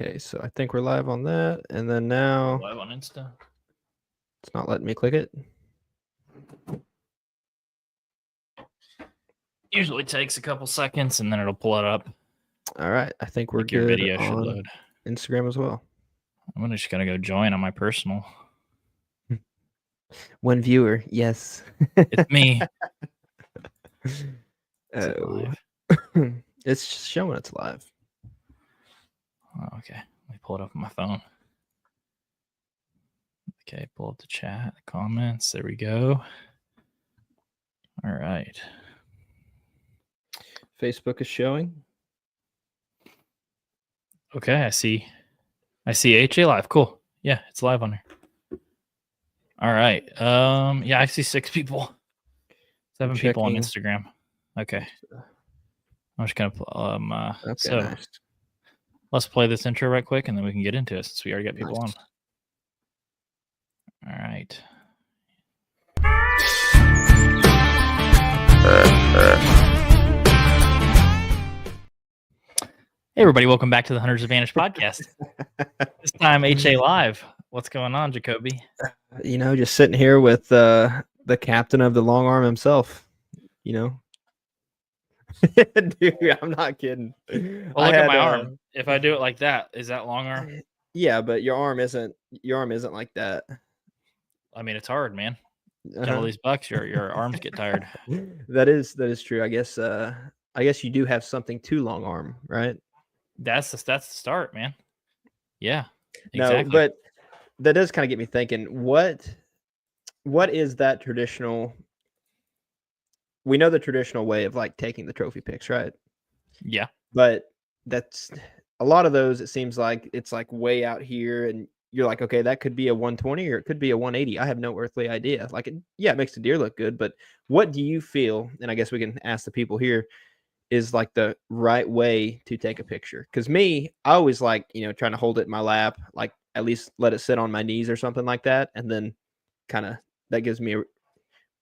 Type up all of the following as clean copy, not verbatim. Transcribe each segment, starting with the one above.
Okay, so I think we're live on that, and then now Live on Insta. it's not letting me click it. Usually takes a couple seconds and then it'll pull it up. All right, I think we're Like your good video should on load. Instagram as well. I'm just gonna go join on my personal. One viewer, yes. It's me. Is it Oh, live? it's just showing it's live. Oh, okay. Let me pull it up on my phone. Okay, pull up the chat, the comments. There we go. All right. Facebook is showing. Okay, I see HA live. Cool. Yeah, it's live on here. All right. Yeah, I see 6 people. 7 people on Instagram. Okay. I'm just gonna Okay, so nice. let's play this intro right quick and then we can get into it since we already got people on. All right. Hey everybody, welcome back to the Hunter's Advantage podcast. This time HA live. What's going on, Jacoby? Just sitting here with the captain of the long arm himself. Dude, I'm not kidding. Well, look at my arm. If I do it like that, is that long arm? Yeah, but your arm isn't like that. I mean, it's hard, man. Got all these bucks, your arms get tired. That is true. I guess you do have something to long arm, right? That's the start, man. Yeah. Exactly. No, but that does kind of get me thinking, what is that traditional? We know the traditional way of like taking the trophy picks, right? Yeah. But that's a lot of those, it seems like it's like way out here and you're like, okay, that could be a 120 or it could be a 180. I have no earthly idea. Like, it makes the deer look good, but what do you feel? And I guess we can ask the people here, is like the right way to take a picture? Because me, I always like, trying to hold it in my lap, like at least let it sit on my knees or something like that. And then kind of that gives me a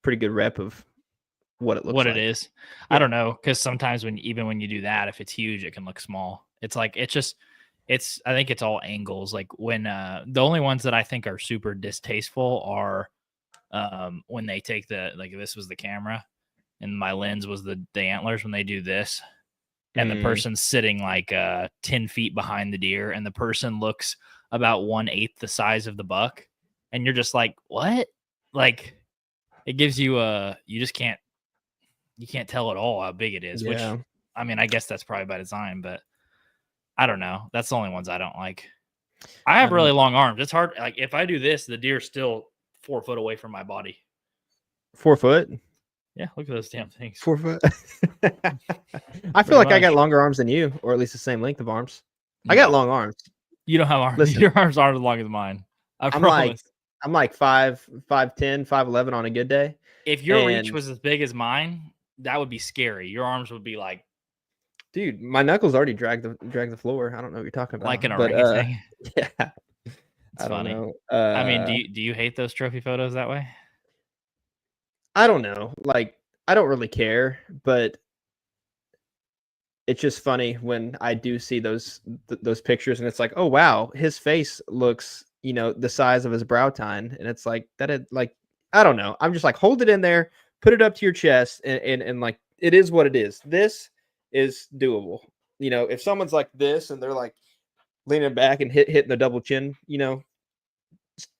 pretty good rep of what it looks like. It is. Yeah. I don't know. Cause sometimes when you do that, if it's huge, it can look small. It's like, I think it's all angles. Like when, the only ones that I think are super distasteful are, when they take like this was the camera and my lens was the antlers, when they do this and the person's sitting like 10 feet behind the deer and the person looks about 1/8 the size of the buck. And you're just like, what? Like it gives you you can't tell at all how big it is, which I mean, I guess that's probably by design, but I don't know. That's the only ones I don't like. I have really long arms. It's hard. Like if I do this, the deer's still 4 foot away from my body. 4 foot? Yeah, look at those damn things. 4 foot. I feel like I got longer arms than you, or at least the same length of arms. No. I got long arms. You don't have arms. Listen, your arms aren't as long as mine. I'm like 5'10", 5'11" on a good day. If your reach was as big as mine, that would be scary. Your arms would be like, dude, my knuckles already drag the floor. I don't know what you're talking about. Like an orangutan. Yeah, it's funny. I mean, do you hate those trophy photos that way? I don't know. Like, I don't really care, but it's just funny when I do see those pictures, and it's like, oh wow, his face looks, the size of his brow tine, and it's like that. I don't know. I'm just like, hold it in there, put it up to your chest, and like, it is what it is. This is doable. If someone's like this and they're like leaning back and hitting the double chin,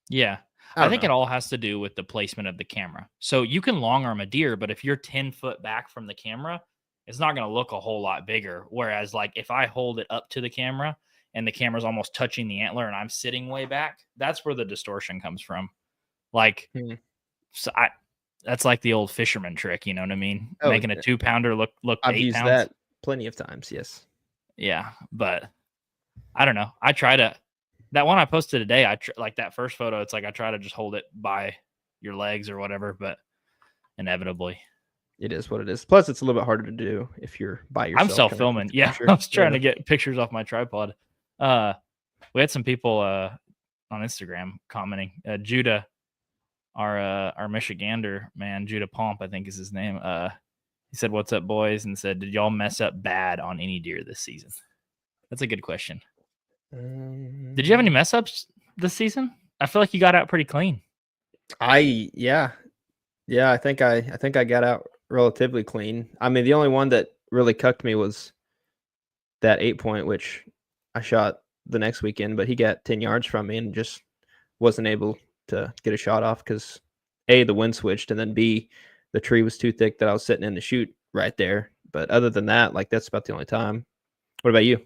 Yeah. I think it all has to do with the placement of the camera. So you can long arm a deer, but if you're 10 foot back from the camera, it's not going to look a whole lot bigger. Whereas like if I hold it up to the camera and the camera's almost touching the antler and I'm sitting way back, that's where the distortion comes from. Like, so that's like the old fisherman trick. You know what I mean? Making a 2-pounder look I've 8 used pounds. That plenty of times. Yes. Yeah. But I don't know. I try to, that one I posted today, like that first photo, it's like I try to just hold it by your legs or whatever, but inevitably it is what it is. Plus, it's a little bit harder to do if you're by yourself. I'm self-filming. Yeah, I was trying to get pictures off my tripod. We had some people on Instagram commenting. Judah, our Michigander man, Judah Pomp, I think is his name. He said, "What's up, boys?" and said, "Did y'all mess up bad on any deer this season?" That's a good question. Did you have any mess ups this season? I feel like you got out pretty clean. Yeah. I think I got out relatively clean. I mean, the only one that really cucked me was that 8-point, which I shot the next weekend, but he got 10 yards from me and just wasn't able to get a shot off because A, the wind switched, and then B, the tree was too thick that I was sitting in the chute right there. But other than that, like that's about the only time. What about you?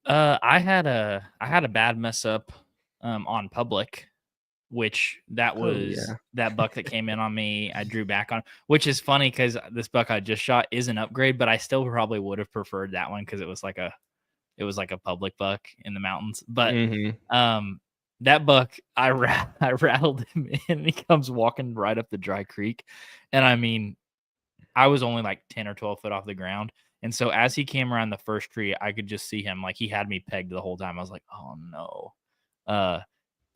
I had a bad mess up on public, which that Oh was yeah. that buck that came in on me. I drew back on, which is funny because this buck I just shot is an upgrade, but I still probably would have preferred that one because it was like a public buck in the mountains. But um, that buck I rattled him in, and he comes walking right up the dry creek, and I mean, I was only like 10 or 12 foot off the ground. And so as he came around the first tree, I could just see him like he had me pegged the whole time. I was like, oh no.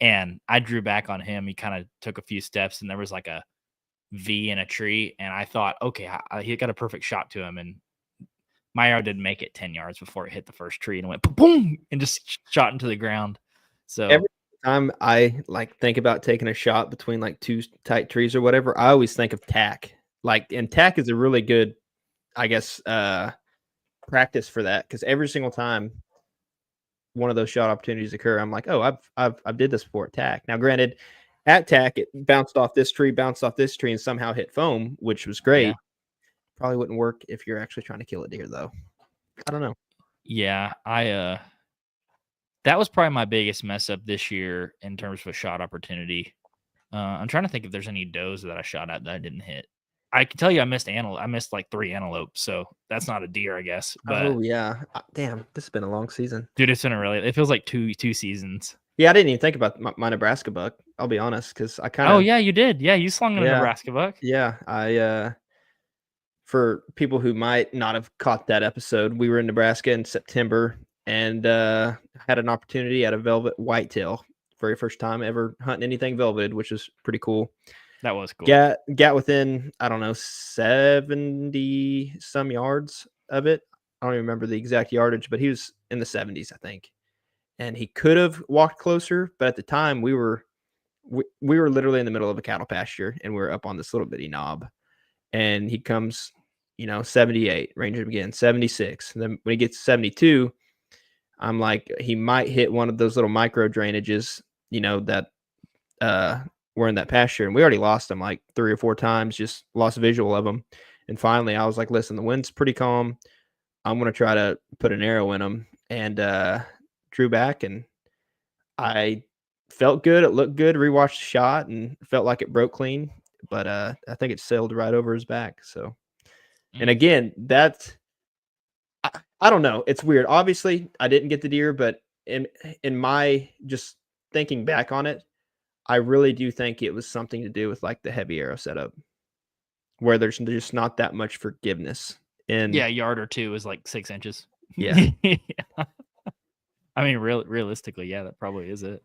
And I drew back on him. He kind of took a few steps and there was like a V in a tree. And I thought, okay, he got a perfect shot to him. And my arrow didn't make it 10 yards before it hit the first tree and went boom and just shot into the ground. So Every time I like think about taking a shot between like two tight trees or whatever, I always think of tack. Like, and tack is a really good, I guess, practice for that because every single time one of those shot opportunities occur, I'm like, oh, I've did this before at tack. Now, granted, at tack it bounced off this tree, and somehow hit foam, which was great. yeah. Probably wouldn't work if you're actually trying to kill a deer, though. I don't know. Yeah, that was probably my biggest mess up this year in terms of a shot opportunity. I'm trying to think if there's any does that I shot at that I didn't hit. I can tell you I missed antelope. I missed like 3 antelopes, so that's not a deer, I guess. But Oh yeah, damn, this has been a long season. dude, it's been it feels like two seasons. Yeah, I didn't even think about my Nebraska buck. I'll be honest, because I kind Oh of yeah, you did. Yeah, you slung in a Nebraska buck. yeah. I for people who might not have caught that episode, we were in Nebraska in September and had an opportunity at a velvet whitetail. Very first time ever hunting anything velveted, which was pretty cool. That was cool. Got within, I don't know, 70 some yards of it. I don't even remember the exact yardage, but he was in the 70s, I think. And he could have walked closer, but at the time we were literally in the middle of a cattle pasture and we were up on this little bitty knob. And he comes, 78, range him again, 76. And then when he gets 72, I'm like, he might hit one of those little micro drainages, that were in that pasture. And we already lost him like 3 or 4 times, just lost visual of him. And finally, I was like, listen, the wind's pretty calm. I'm going to try to put an arrow in him. And drew back, and I felt good. It looked good. Rewatched the shot and felt like it broke clean. But I think it sailed right over his back. So, and again, that's I don't know. It's weird. Obviously, I didn't get the deer, but in my just thinking back on it, I really do think it was something to do with like the heavy arrow setup, where there's just not that much forgiveness. And yeah, a yard or two is like 6 inches. Yeah. I mean, realistically, yeah, that probably is it.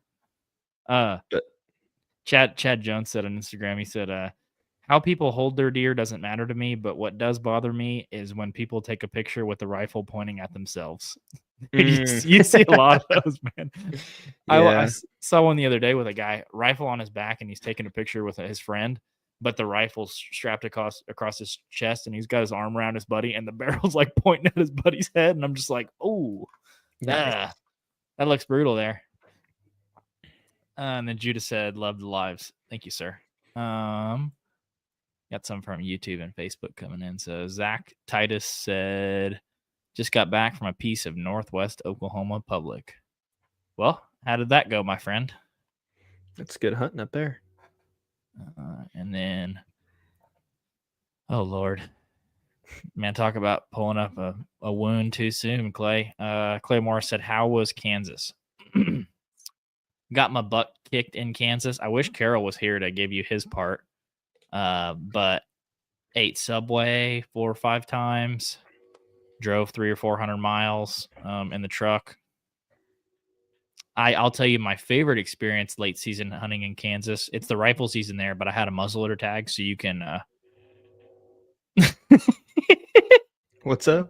Chad Jones said on Instagram, he said, how people hold their deer doesn't matter to me, but what does bother me is when people take a picture with the rifle pointing at themselves. You see a lot of those, man. Yeah. I saw one the other day with a guy, rifle on his back, and he's taking a picture with his friend, but the rifle's strapped across his chest, and he's got his arm around his buddy, and the barrel's like pointing at his buddy's head, and I'm just like, oh, that looks brutal there. And then Judah said, love the lives. Thank you, sir. Got some from YouTube and Facebook coming in. So Zach Titus said, just got back from a piece of Northwest Oklahoma public. Well, how did that go, my friend? That's good hunting up there. And then, oh Lord, man, talk about pulling up a wound too soon, Clay. Clay Morris said, how was Kansas? Got my butt kicked in Kansas. I wish Carol was here to give you his part. But ate Subway 4 or 5 times, drove 300 or 400 miles in the truck. I'll tell you my favorite experience late season hunting in Kansas. It's the rifle season there, but I had a muzzleloader tag, so you can. What's up?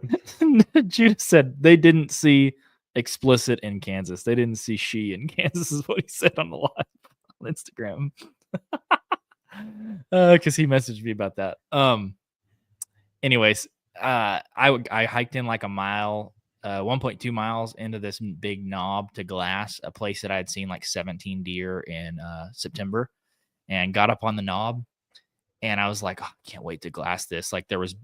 Judah said they didn't see Explicit in Kansas. They didn't see she in Kansas is what he said on the live on Instagram. Because he messaged me about that. Anyways, I hiked in like a mile, 1.2 miles into this big knob to Glass, a place that I had seen like 17 deer in September, and got up on the knob. And I was like, oh, I can't wait to glass this. Like there was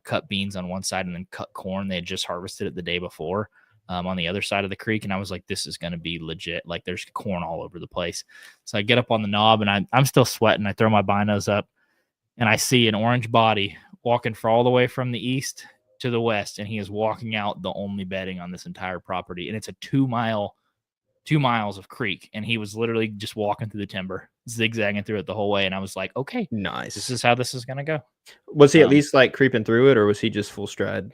cut beans on one side and then cut corn. They had just harvested it the day before on the other side of the creek. And I was like, this is going to be legit. Like there's corn all over the place. So I get up on the knob and I'm still sweating. I throw my binos up and I see an orange body walking all the way from the east to the west. And he is walking out the only bedding on this entire property. And it's a 2 miles of creek. And he was literally just walking through the timber, zigzagging through it the whole way. And I was like, okay, Nice. this is how this is going to go. Was he at least like creeping through it, or was he just full stride?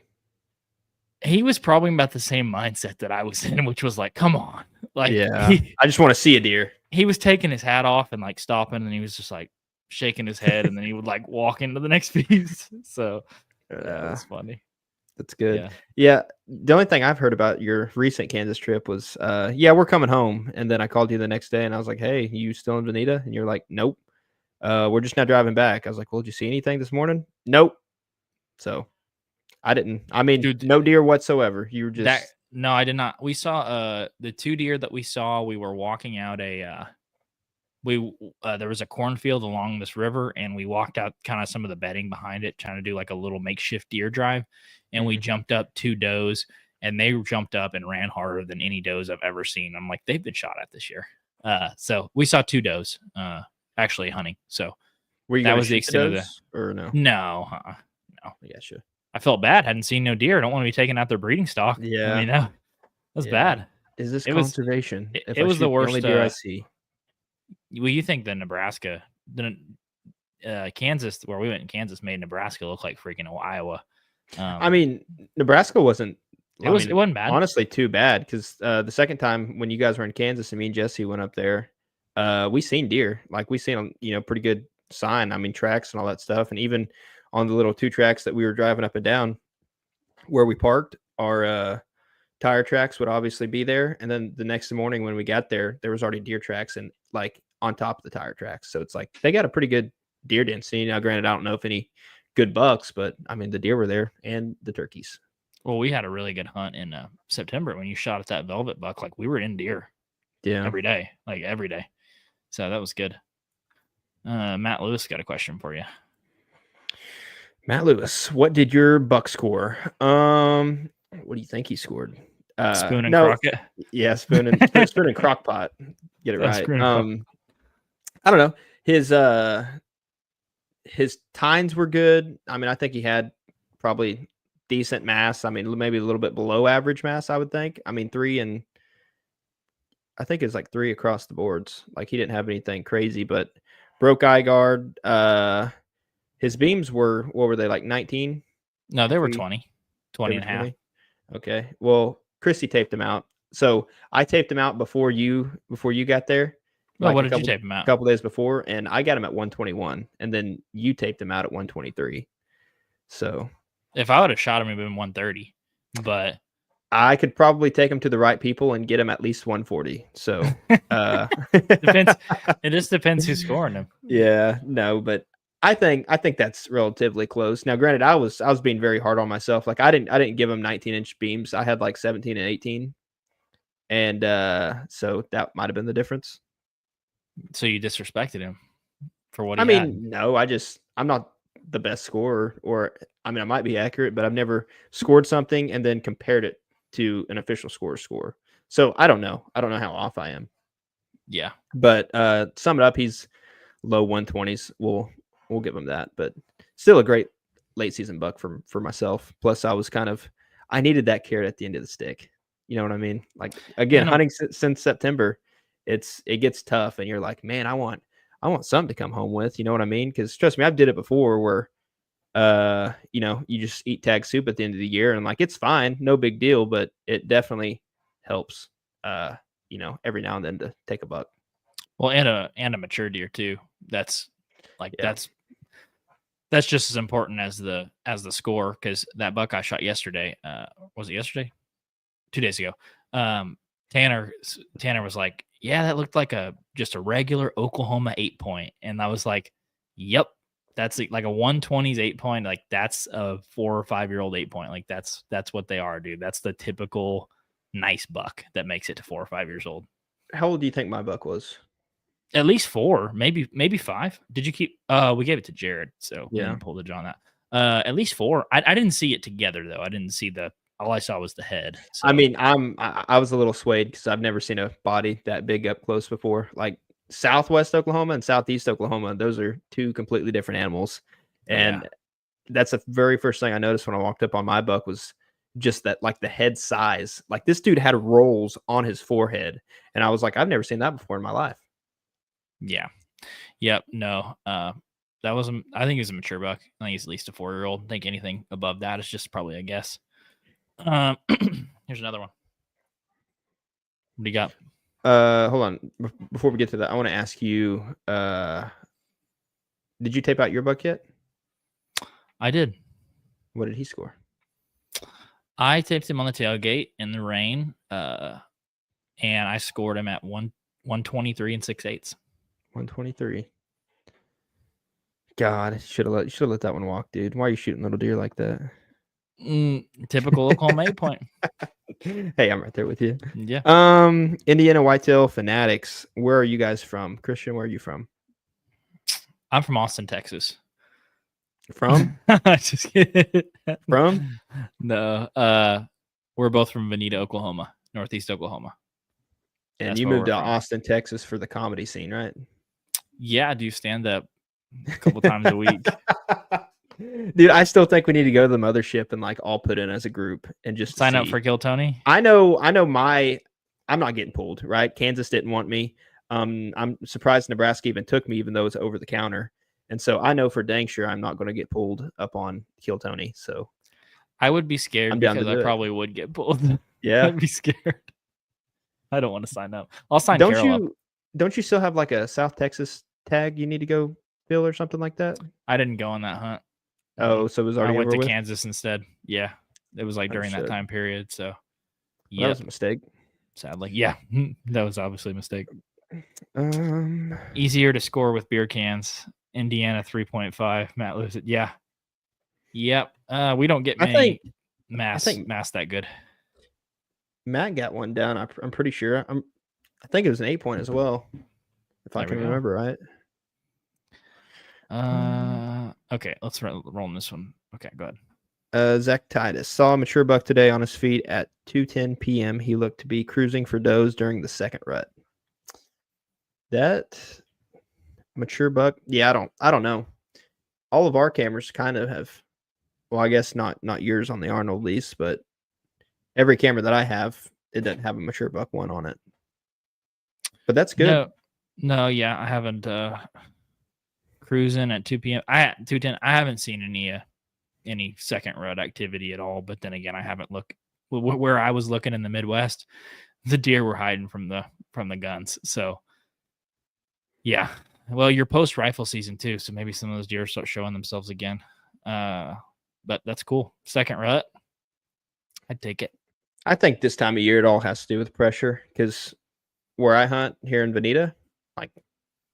He was probably about the same mindset that I was in, which was like, come on. Like, yeah, I just want to see a deer. He was taking his hat off and like stopping, and he was just like shaking his head, and then he would like walk into the next piece. So that was funny. That's good. Yeah. The only thing I've heard about your recent Kansas trip was, we're coming home. And then I called you the next day and I was like, hey, you still in Bonita? And you're like, nope. We're just now driving back. I was like, well, did you see anything this morning? Nope. So I didn't. I mean, dude, no deer whatsoever. You were just. No, I did not. We saw the 2 deer that we saw. We were walking out there was a cornfield along this river, and we walked out kind of some of the bedding behind it, trying to do like a little makeshift deer drive. And we jumped up 2 does, and they jumped up and ran harder than any does I've ever seen. I'm like, they've been shot at this year. So we saw 2 does actually hunting. So that was the extent of the. Or no? No. Yeah, sure. I felt bad. Hadn't seen no deer. I don't want to be taking out their breeding stock. Yeah. I mean, that was bad. Is this conservation? It was the worst. Only deer I see. Well, you think the Nebraska, Kansas, where we went in Kansas, made Nebraska look like freaking Iowa. I mean, Nebraska wasn't. It wasn't bad. Honestly, too bad, because the second time when you guys were in Kansas and me and Jesse went up there, we seen deer. Like we seen pretty good sign. I mean, tracks and all that stuff, and even on the little 2 tracks that we were driving up and down where we parked, our tire tracks would obviously be there. And then the next morning when we got there, there was already deer tracks and like on top of the tire tracks. So it's like they got a pretty good deer density. Now, granted, I don't know if any good bucks, but I mean, the deer were there and the turkeys. Well, we had a really good hunt in September when you shot at that velvet buck. Like we were in deer every day. So that was good. Matt Lewis got a question for you. Matt Lewis, what did your buck score? What do you think he scored? Spoon and Crockett. Yeah, spoon and Crockpot. Get it right. I don't know. His tines were good. I mean, I think he had probably decent mass. I mean, maybe a little bit below average mass, I would think. I mean, 3 and I think it's like 3 across the boards. Like he didn't have anything crazy, but broke eye guard. His beams were, what were they, like 19? No, they were 20 and a half. Okay. Well, Christy taped him out. So I taped him out before you got there. Well, what did you tape him out? A couple days before, and I got him at 121, and then you taped him out at 123. So if I would have shot him, it would have been 130. But I could probably take him to the right people and get him at least 140. So depends. It just depends who's scoring him. Yeah, no, but I think that's relatively close. Now, granted, I was being very hard on myself. Like I didn't give him 19-inch beams. I had like 17 and 18, and so that might have been the difference. So you disrespected him for what I mean, no, I'm not the best scorer, or I mean, I might be accurate, but I've never scored something and then compared it to an official score. So I don't know. I don't know how off I am. Yeah, but sum it up, he's low 120s. We'll give him that, but still a great late season buck for myself. Plus, I needed that carrot at the end of the stick. You know what I mean? Like again, hunting since September, it gets tough, and you're like, man, I want something to come home with. You know what I mean? Because trust me, I've did it before where, you just eat tag soup at the end of the year, and like it's fine, no big deal, but it definitely helps. Every now and then to take a buck. Well, and a mature deer too. That's that's just as important as the score, because that buck I shot yesterday, was it yesterday? 2 days ago. Tanner was like, yeah, that looked like just a regular Oklahoma 8-point. And I was like, yep, that's like a 120s 8-point. Like that's a 4 or 5 year old 8-point. Like that's what they are, dude. That's the typical nice buck that makes it to 4 or 5 years old. How old do you think my buck was? At least 4, maybe 5. Did you keep? We gave it to Jared, so we Yeah. didn't pull the jaw on that. At least 4. I didn't see it together though. I didn't see all I saw was the head. So. I mean, I was a little swayed because I've never seen a body that big up close before. Like Southwest Oklahoma and Southeast Oklahoma, those are 2 completely different animals. And that's the very first thing I noticed when I walked up on my buck was just that, like the head size. Like this dude had rolls on his forehead. And I was like, I've never seen that before in my life. Yeah. Yep. No. That was I think he's a mature buck. I think he's at least a 4-year-old. I think anything above that is just probably a guess. Here's another one. What do you got? Hold on. Before we get to that, I want to ask you, did you tape out your buck yet? I did. What did he score? I taped him on the tailgate in the rain, and I scored him at 123 and 6/8. 123. God, should have let that one walk, dude. Why are you shooting little deer like that? Typical Oklahoma 8-point. Hey, I'm right there with you. Yeah. Indiana Whitetail Fanatics. Where are you guys from? Christian, where are you from? I'm from Austin, Texas. From? Just kidding. From? No. We're both from Veneta, Oklahoma, Northeast Oklahoma. And that's you moved to Austin, Texas for the comedy scene, right? Yeah, I do stand up a couple times a week. Dude, I still think we need to go to the mothership and like all put in as a group and just sign up for Kill Tony. I know I'm not getting pulled, right? Kansas didn't want me. I'm surprised Nebraska even took me, even though it's over the counter. And so I know for dang sure I'm not going to get pulled up on Kill Tony. So I would be scared because I probably would get pulled. Yeah. I'd be scared. I don't want to sign up. I'll sign Carol up. Don't you still have like a South Texas tag you need to go fill or something like that? I didn't go on that hunt. Oh, so it was already I went to Kansas instead. Yeah. It was like during that time period. So that was a mistake. Sadly. Yeah. That was obviously a mistake. Easier to score with beer cans. Indiana 3.5. Matt lives it. Yeah. Yep. We don't get many mass that good. Matt got one down. I'm pretty sure. I think it was an 8-point as well, if I can remember right. Okay, let's roll on this one. Okay, go ahead. Zach Titus saw a mature buck today on his feet at 2:10 p.m. He looked to be cruising for does during the second rut. That mature buck, yeah, I don't know. All of our cameras kind of have, well, I guess not yours on the Arnold lease, but every camera that I have, it doesn't have a mature buck one on it. But that's good. No, yeah, I haven't. Cruising at 2 p.m. 2:10. I haven't seen any second rut activity at all. But then again, I haven't looked where I was looking in the Midwest. The deer were hiding from the guns. So yeah, well, you're post rifle season too, so maybe some of those deer start showing themselves again. But that's cool. Second rut, I'd take it. I think this time of year it all has to do with pressure because where I hunt here in Veneta, like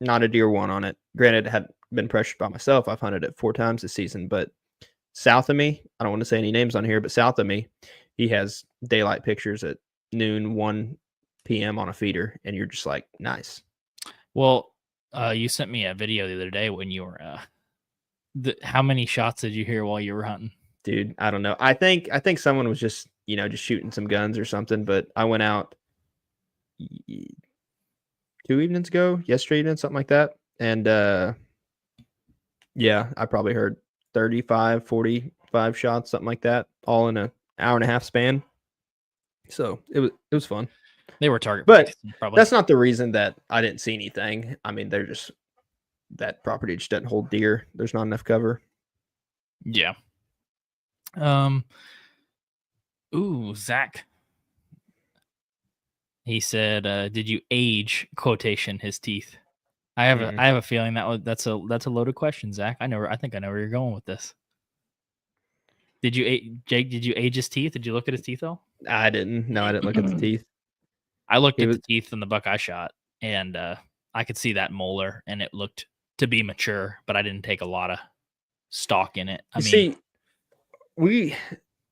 not a deer one on it. Granted, it had been pressured by myself. I've hunted it 4 times this season, but south of me, I don't want to say any names on here, but south of me, he has daylight pictures at noon, 1 p.m. on a feeder, and you're just like, nice. Well, you sent me a video the other day when you were, how many shots did you hear while you were hunting? Dude, I don't know. I think someone was just shooting some guns or something, but I went out 2 evenings ago, yesterday evening, something like that. And, yeah, I probably heard 35, 45 shots, something like that, all in an hour and a half span. So it was fun. They were target, but that's not the reason that I didn't see anything. I mean, they're just that property just doesn't hold deer. There's not enough cover. Yeah. Ooh, Zach. He said, "Did you age?" Quotation his teeth. I have a feeling that's a loaded question, Zach. I think I know where you're going with this. Did you Jake? Did you age his teeth? Did you look at his teeth though? I didn't. No, I didn't look at the teeth. I looked He at was. the teeth in the buck I shot, and I could see that molar, and it looked to be mature, but I didn't take a lot of stock in it. I You mean, see, we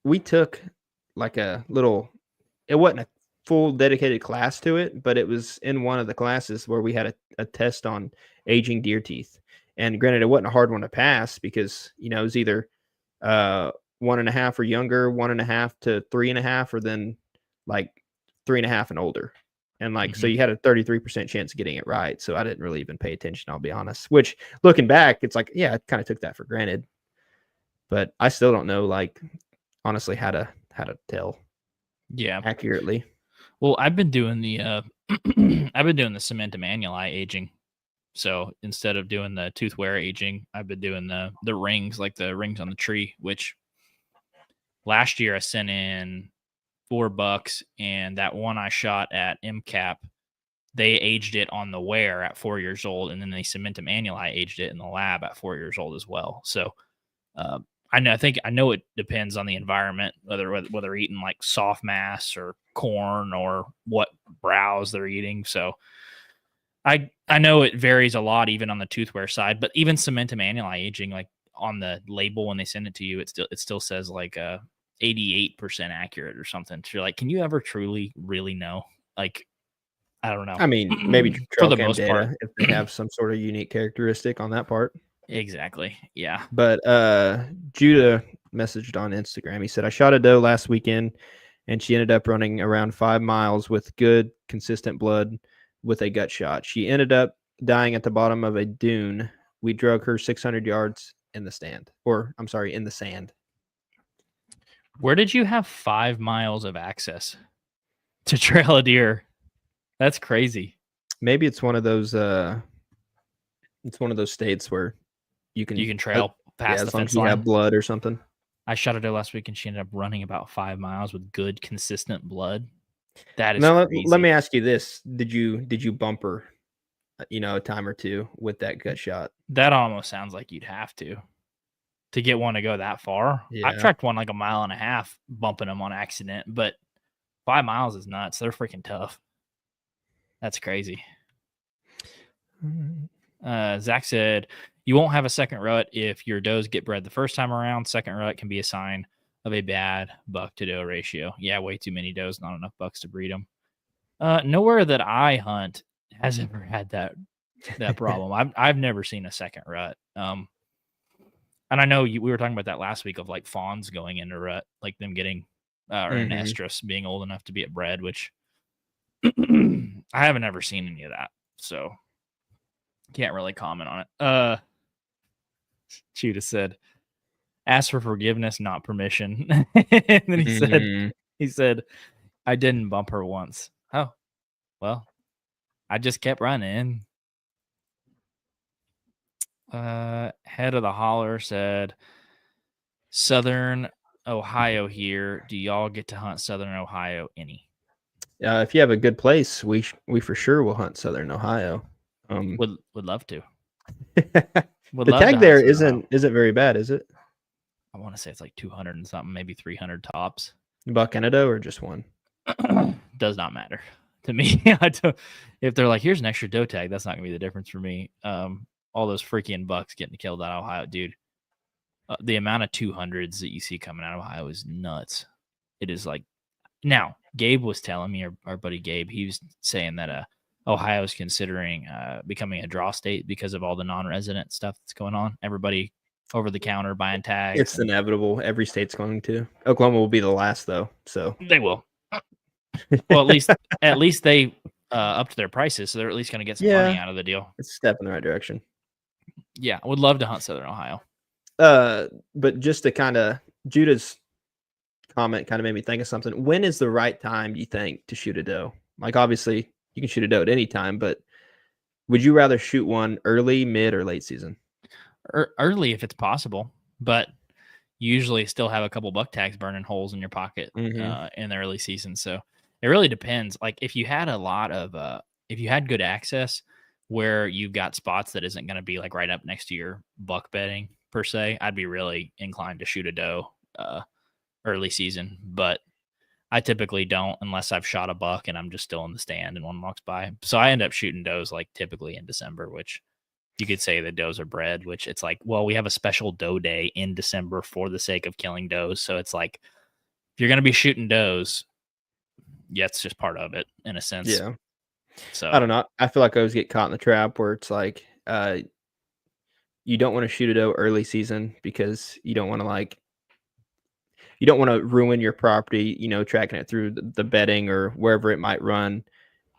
we took like a little. It wasn't a full dedicated class to it, but it was in one of the classes where we had a test on aging deer teeth. And granted, it wasn't a hard one to pass because it was either 1.5 or younger, 1.5 to 3.5, or then like 3.5 and older. And like, so mhm. you had a 33% chance of getting it right. So I didn't really even pay attention, I'll be honest. Which looking back, it's like, yeah, I kind of took that for granted. But I still don't know, like, honestly, how to tell Yeah. accurately. Well, I've been doing the I've been doing the cement emmanuel aging. So instead of doing the tooth wear aging, I've been doing the rings, like the rings on the tree, which last year I sent in $4, and that one I shot at MCAP, they aged it on the wear at 4 years old, and then they cement emmanuel aged it in the lab at 4 years old as well. So uh, I know it depends on the environment, whether they're eating like soft mass or corn or what browse they're eating. So I know it varies a lot even on the toothware side, but even cement emmanuel aging, like on the label when they send it to you, it still says like 88% accurate or something. So you're like, can you ever truly really know? Like, I don't know. I mean, maybe For trail the cam most part. data if they have some sort of unique characteristic on that part. Exactly. Yeah. But Judah messaged on Instagram. He said, I shot a doe last weekend and she ended up running around 5 miles with good, consistent blood with a gut shot. She ended up dying at the bottom of a dune. We drug her 600 yards in the stand, or I'm sorry, in the sand. Where did you have 5 miles of access to trail a deer? That's crazy. Maybe it's one of those states where you You can can trail yeah, past the as long as fence you line. have blood or something. I shot a doe last week and she ended up running about 5 miles with good, consistent blood. That is Now let me crazy. ask you this: Did you bumper, a time or two with that gut shot? That almost sounds like you'd have to get one to go that far. I've Yeah. tracked one like a mile and a half, bumping them on accident, but 5 miles is nuts. They're freaking tough. That's crazy. Zach said, you won't have a second rut if your does get bred the first time around. Second rut can be a sign of a bad buck to doe ratio. Yeah, way too many does, not enough bucks to breed them. Nowhere that I hunt has ever had that problem. I've never seen a second rut. And I know we were talking about that last week of like fawns going into rut, like them getting or an Mhm. estrus being old enough to be at bred, which I haven't ever seen any of that. So can't really comment on it. Judah said, ask for forgiveness, not permission. And then Mhm. he said, I didn't bump her once. Oh, well, I just kept running. Head of the holler said, Southern Ohio here. Do y'all get to hunt Southern Ohio any? If you have a good place, we for sure will hunt Southern Ohio. Would love to. Would The love to tag hunt there Southern Ohio. isn't very bad, is it? I want to say it's like 200 and something, maybe 300 tops. Buck and a doe or just one? Does not matter to me. If they're like, here's an extra doe tag, that's not gonna be the difference for me. All those freaking bucks getting killed out of Ohio, dude. The amount of 200s that you see coming out of Ohio is nuts. It is like, now Gabe was telling me, our buddy Gabe, he was saying that Ohio is considering becoming a draw state because of all the non-resident stuff that's going on. Everybody over the counter buying tags. It's inevitable. Every state's going to. Oklahoma will be the last though. So They will. Well, at least they upped their prices, so they're at least going to get some money out of the deal. it's a step in the right direction. Yeah, I would love to hunt Southern Ohio. But just to kind of Judah's comment kind of made me think of something. When is the right time, you think, to shoot a doe? Like obviously you can shoot a doe at any time, but would you rather shoot one early, mid, or late season? Early if it's possible, but usually still have a couple buck tags burning holes in your pocket Mm-hmm. in the early season. So it really depends. Like if you had if you had good access where you've got spots that isn't going to be like right up next to your buck bedding per se, I'd be really inclined to shoot a doe early season. But I typically don't unless I've shot a buck and I'm just still in the stand and one walks by. So I end up shooting does like typically in December, which you could say the does are bred, which it's like, well, we have a special doe day in December for the sake of killing does. So it's like, if you're going to be shooting does, yeah, it's just part of it in a sense. Yeah. So I don't know. I feel like I always get caught in the trap where it's like, you don't want to shoot a doe early season because you don't want to ruin your property, tracking it through the bedding or wherever it might run,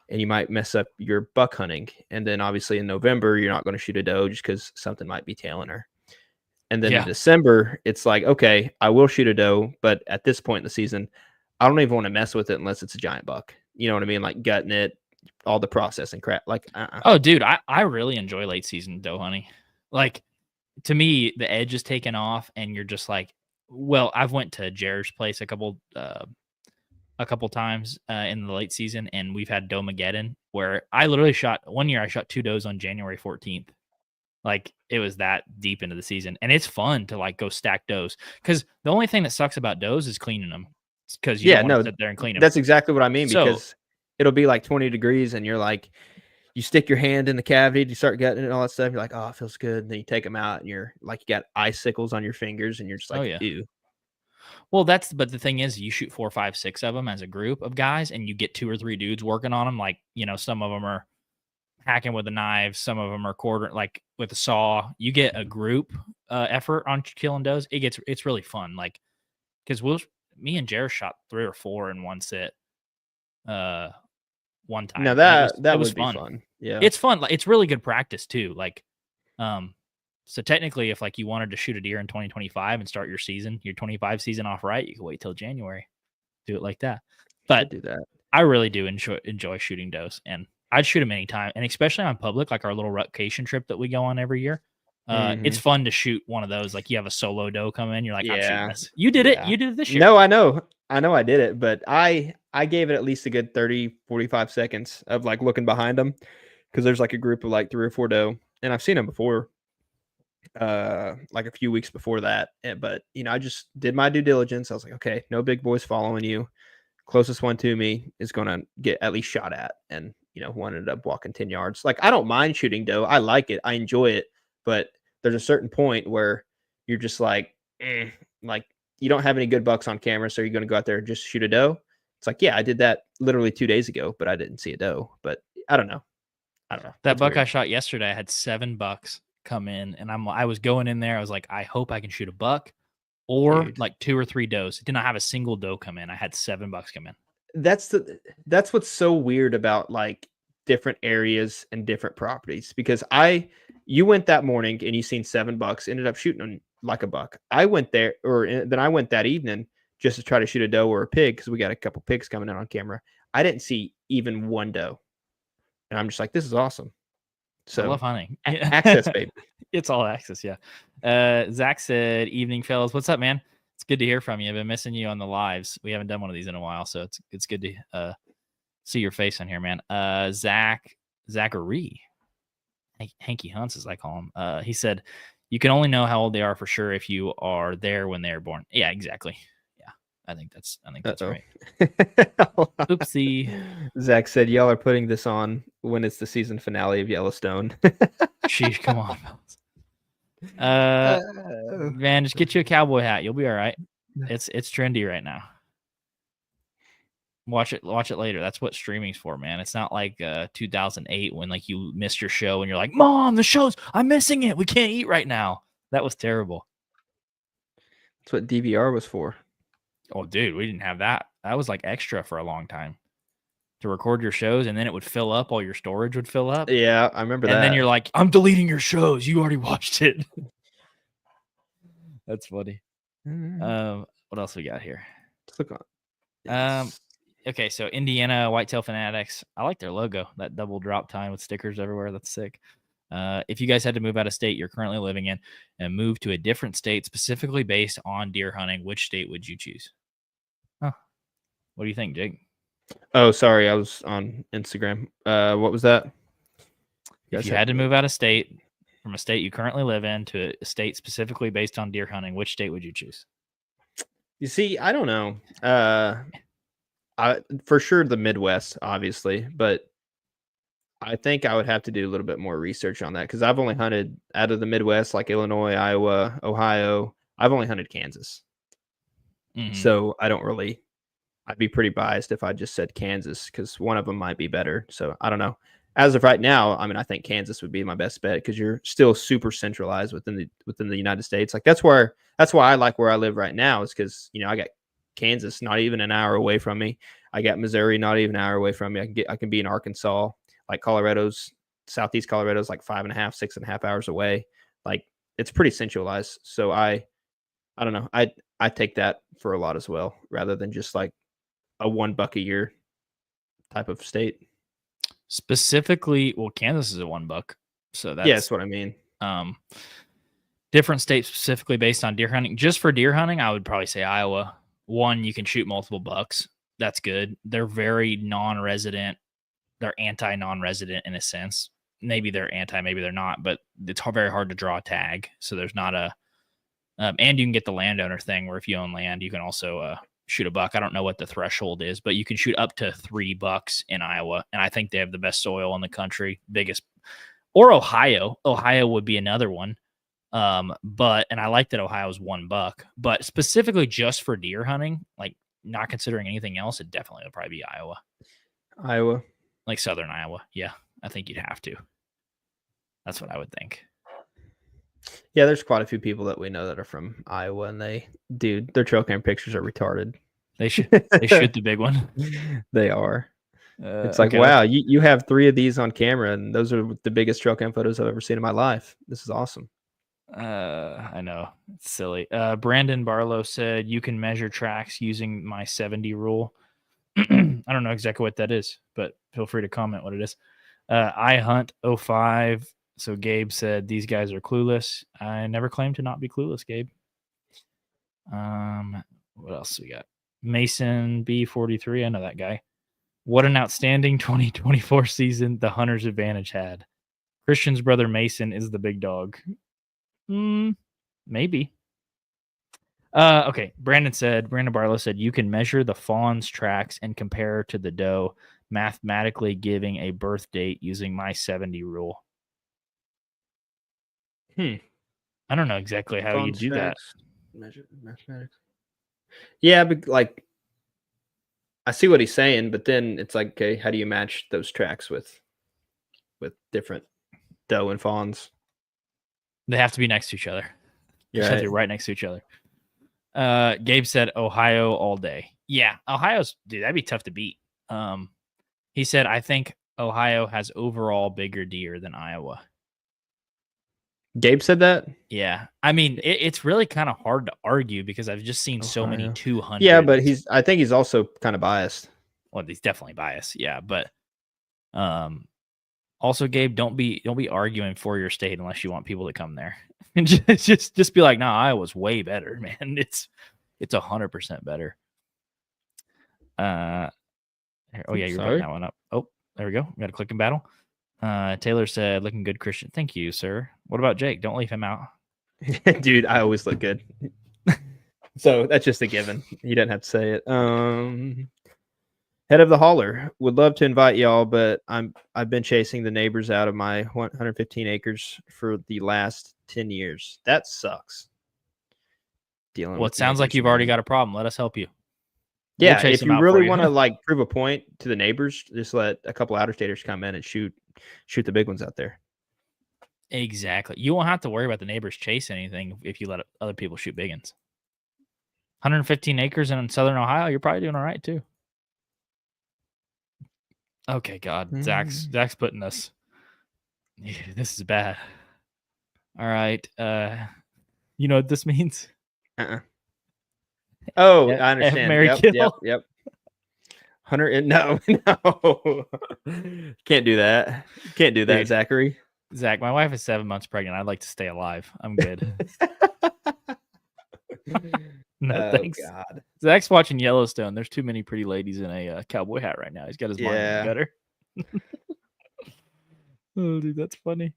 and you might mess up your buck hunting. And then obviously in November, you're not going to shoot a doe just because something might be tailing her. And then in December, it's like, okay, I will shoot a doe, but at this point in the season, I don't even want to mess with it unless it's a giant buck. You know what I mean? Like gutting it, all the processing crap. Like, Oh, dude, I really enjoy late season doe hunting. Like, to me, the edge is taken off, and you're just like, well, I've went to Jared's place a couple times in the late season, and we've had Domageddon where I literally shot one year. I shot 2 does on January 14th. Like, it was that deep into the season, and it's fun to like go stack does because the only thing that sucks about does is cleaning them because you don't want to sit there and clean them. That's exactly what I mean, because it'll be like 20 degrees and you're like, you stick your hand in the cavity, you start gutting it and all that stuff. You're like, oh, it feels good. And then you take them out and you're like, you got icicles on your fingers and you're just like, oh yeah. ew. Well, but the thing is, you shoot 4, 5, 6 of them as a group of guys, and you get 2 or 3 dudes working on them. Like, some of them are hacking with a knife, some of them are quartering like with a saw. You get a group effort on killing does. It's really fun. Like, because me and Jared shot 3 or 4 in one sit. One time. Now that was fun. Yeah, it's fun. Like, it's really good practice too. Like, so technically, if like you wanted to shoot a deer in 2025 and start your 25 season off right, you can wait till January, do it like that. But do that. I really do enjoy shooting does, and I'd shoot them anytime, and especially on public, like our little rutcation trip that we go on every year. It's fun to shoot one of those. Like, you have a solo doe come in, you're like, I'm shooting this. You did it. You did it this year. No, I know I did it, but I gave it at least a good 30, 45 seconds of like looking behind them, because there's like a group of like 3 or 4 doe, and I've seen them before, like a few weeks before that. But I just did my due diligence. I was like, okay, no big boys following you. Closest one to me is going to get at least shot at, and one ended up walking 10 yards. Like, I don't mind shooting doe. I like it. I enjoy it. But there's a certain point where you're just like, like, you don't have any good bucks on camera, so you're going to go out there and just shoot a doe. It's like, yeah, I did that literally 2 days ago, but I didn't see a doe. But I don't know. That buck I shot yesterday, I had 7 bucks come in, and I was going in there. I was like, I hope I can shoot a buck or like 2 or 3 does. Did not have a single doe come in. I had 7 bucks come in. That's what's so weird about like different areas and different properties, because you went that morning and you seen 7 bucks, ended up shooting like a buck. I went there, then I went that evening just to try to shoot a doe or a pig, because we got a couple pigs coming in on camera. I didn't see even one doe, and I'm just like, this is awesome. So I love hunting. Access, baby. It's all access. Yeah. Zach said, "Evening, fellas. What's up, man? It's good to hear from you. I've been missing you on the lives. We haven't done one of these in a while, so it's good to see your face on here, man." Zachary, Hanky Hunts, as I call him. He said, "You can only know how old they are for sure if you are there when they are born." Yeah, exactly. Yeah, I think that's right. Oopsie. Zach said, "Y'all are putting this on when it's the season finale of Yellowstone." Sheesh, come on, man, just get you a cowboy hat. You'll be all right. It's trendy right now. Watch it later. That's what streaming's for, man. It's not like 2008 when like you missed your show and you're like, Mom, I'm missing it. We can't eat right now. That was terrible. That's what DVR was for. Oh, dude, we didn't have that. That was like extra for a long time to record your shows, and then it would fill up. All your storage would fill up. Yeah, I remember that. And then you're like, I'm deleting your shows. You already watched it. That's funny. What else we got here? Let's look on. Okay, so Indiana Whitetail Fanatics. I like their logo. That double drop time with stickers everywhere. That's sick. If you guys had to move out of state you're currently living in and move to a different state specifically based on deer hunting, which state would you choose? Huh. What do you think, Jake? Oh, sorry, I was on Instagram. What was that? If you had to move out of state from a state you currently live in to a state specifically based on deer hunting, which state would you choose? You see, I don't know. For sure the Midwest, obviously, but I think I would have to do a little bit more research on that because I've only hunted out of the Midwest, like Illinois, Iowa, Ohio. I've only hunted Kansas, Mhm. so I don't really. I'd be pretty biased if I just said Kansas because one of them might be better. So I don't know. As of right now, I mean, I think Kansas would be my best bet because you're still super centralized within the United States. Like that's why I like where I live right now is because I got Kansas not even an hour away from me. I got Missouri not even an hour away from me. I can be in Arkansas. Like Southeast Colorado's like 5.5, 6.5 hours away. Like it's pretty centralized. So I don't know. I take that for a lot as well, rather than just like a $1 a year type of state. Specifically, well, Kansas is a $1, so Yeah, that's that's what I mean. um different states specifically based on deer hunting. Just for deer hunting, I would probably say Iowa. One, you can shoot multiple bucks. That's good. They're very non-resident. They're anti-non-resident in a sense. Maybe they're anti, maybe they're not, but it's very hard to draw a tag. So there's not a, and you can get the landowner thing where if you own land, you can also shoot a buck. I don't know what the threshold is, but you can shoot up to 3 bucks in Iowa, and I think they have the best soil in the country, biggest. Or Ohio. Ohio would be another one. And I like that Ohio's $1, but specifically just for deer hunting, like not considering anything else, it definitely would probably be Iowa, Iowa. like southern Iowa. Yeah, I think you'd have to. That's what I would think. Yeah, there's quite a few people that we know that are from Iowa, and their trail cam pictures are retarded. They should shoot the big one. They are. It's like, Okay, wow, you have 3 of these on camera, and those are the biggest trail cam photos I've ever seen in my life. This is awesome. I know it's silly. Brandon Barlow said you can measure tracks using my 70 rule. I don't know exactly what that is, but feel free to comment what it is. I hunt 05. So Gabe said these guys are clueless. I never claimed to not be clueless, Gabe. What else we got? Mason B43. I know that guy. What an outstanding 2024 season the Hunter's Advantage had. Christian's brother Mason is the big dog. Maybe. Okay. Brandon Barlow said you can measure the fawn's tracks and compare to the doe, mathematically giving a birth date using my 70 rule. I don't know exactly how you do that. Measure mathematics. Yeah, but like I see what he's saying, but then it's like, okay, how do you match those tracks with different doe and fawns? They have to be next to each other. They Yeah, have to be right next to each other. Gabe said Ohio all day. Yeah, dude, that'd be tough to beat. He said, I think Ohio has overall bigger deer than Iowa. Gabe said that? Yeah. I mean, it's really kind of hard to argue because I've just seen so many Ohio. 200. Yeah, but I think he's also kind of biased. Well, he's definitely biased. Yeah, but also, Gabe, don't be arguing for your state unless you want people to come there. And just be like, no, Iowa's way better, man. It's 100% better. Oh yeah, you're putting that one up. Oh, there we go. We got a clicking battle. Taylor said, looking good, Christian. Thank you, sir. What about Jake? Don't leave him out. Dude, I always look good. So that's just a given. You didn't have to say it. Head of the Holler would love to invite y'all, but I've been chasing the neighbors out of my 115 acres for the last 10 years. That sucks. Well, it sounds like you've already got a problem. Let us help you. Yeah, if you really want to like prove a point to the neighbors, just let a couple outer staters come in and shoot the big ones out there. Exactly. You won't have to worry about the neighbors chase anything if you let other people shoot big ones. 115 acres in southern Ohio, you're probably doing all right too. Okay, God, Zach's putting us. Yeah, this is bad. All right, you know what this means? Oh, I understand. Mary kill. Yep. Hunter, no, can't do that. Can't do that, dude. Zachary. Zach, my wife is 7 months pregnant. I'd like to stay alive. I'm good. No, thanks. God. Zach's watching Yellowstone. There's too many pretty ladies in a cowboy hat right now. He's got his mind in the gutter. Oh, dude, that's funny.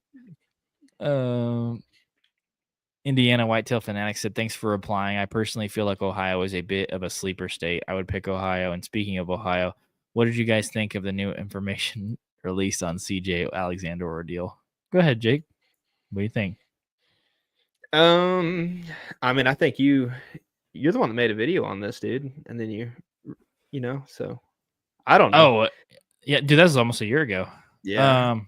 Indiana Whitetail Fanatic said, thanks for replying. I personally feel like Ohio is a bit of a sleeper state. I would pick Ohio. And speaking of Ohio, what did you guys think of the new information released on CJ Alexander ordeal? Go ahead, Jake. What do you think? I mean, I think you're the one that made a video on this, dude, and then so I don't know. Oh, yeah, dude, that was almost a year ago. Yeah.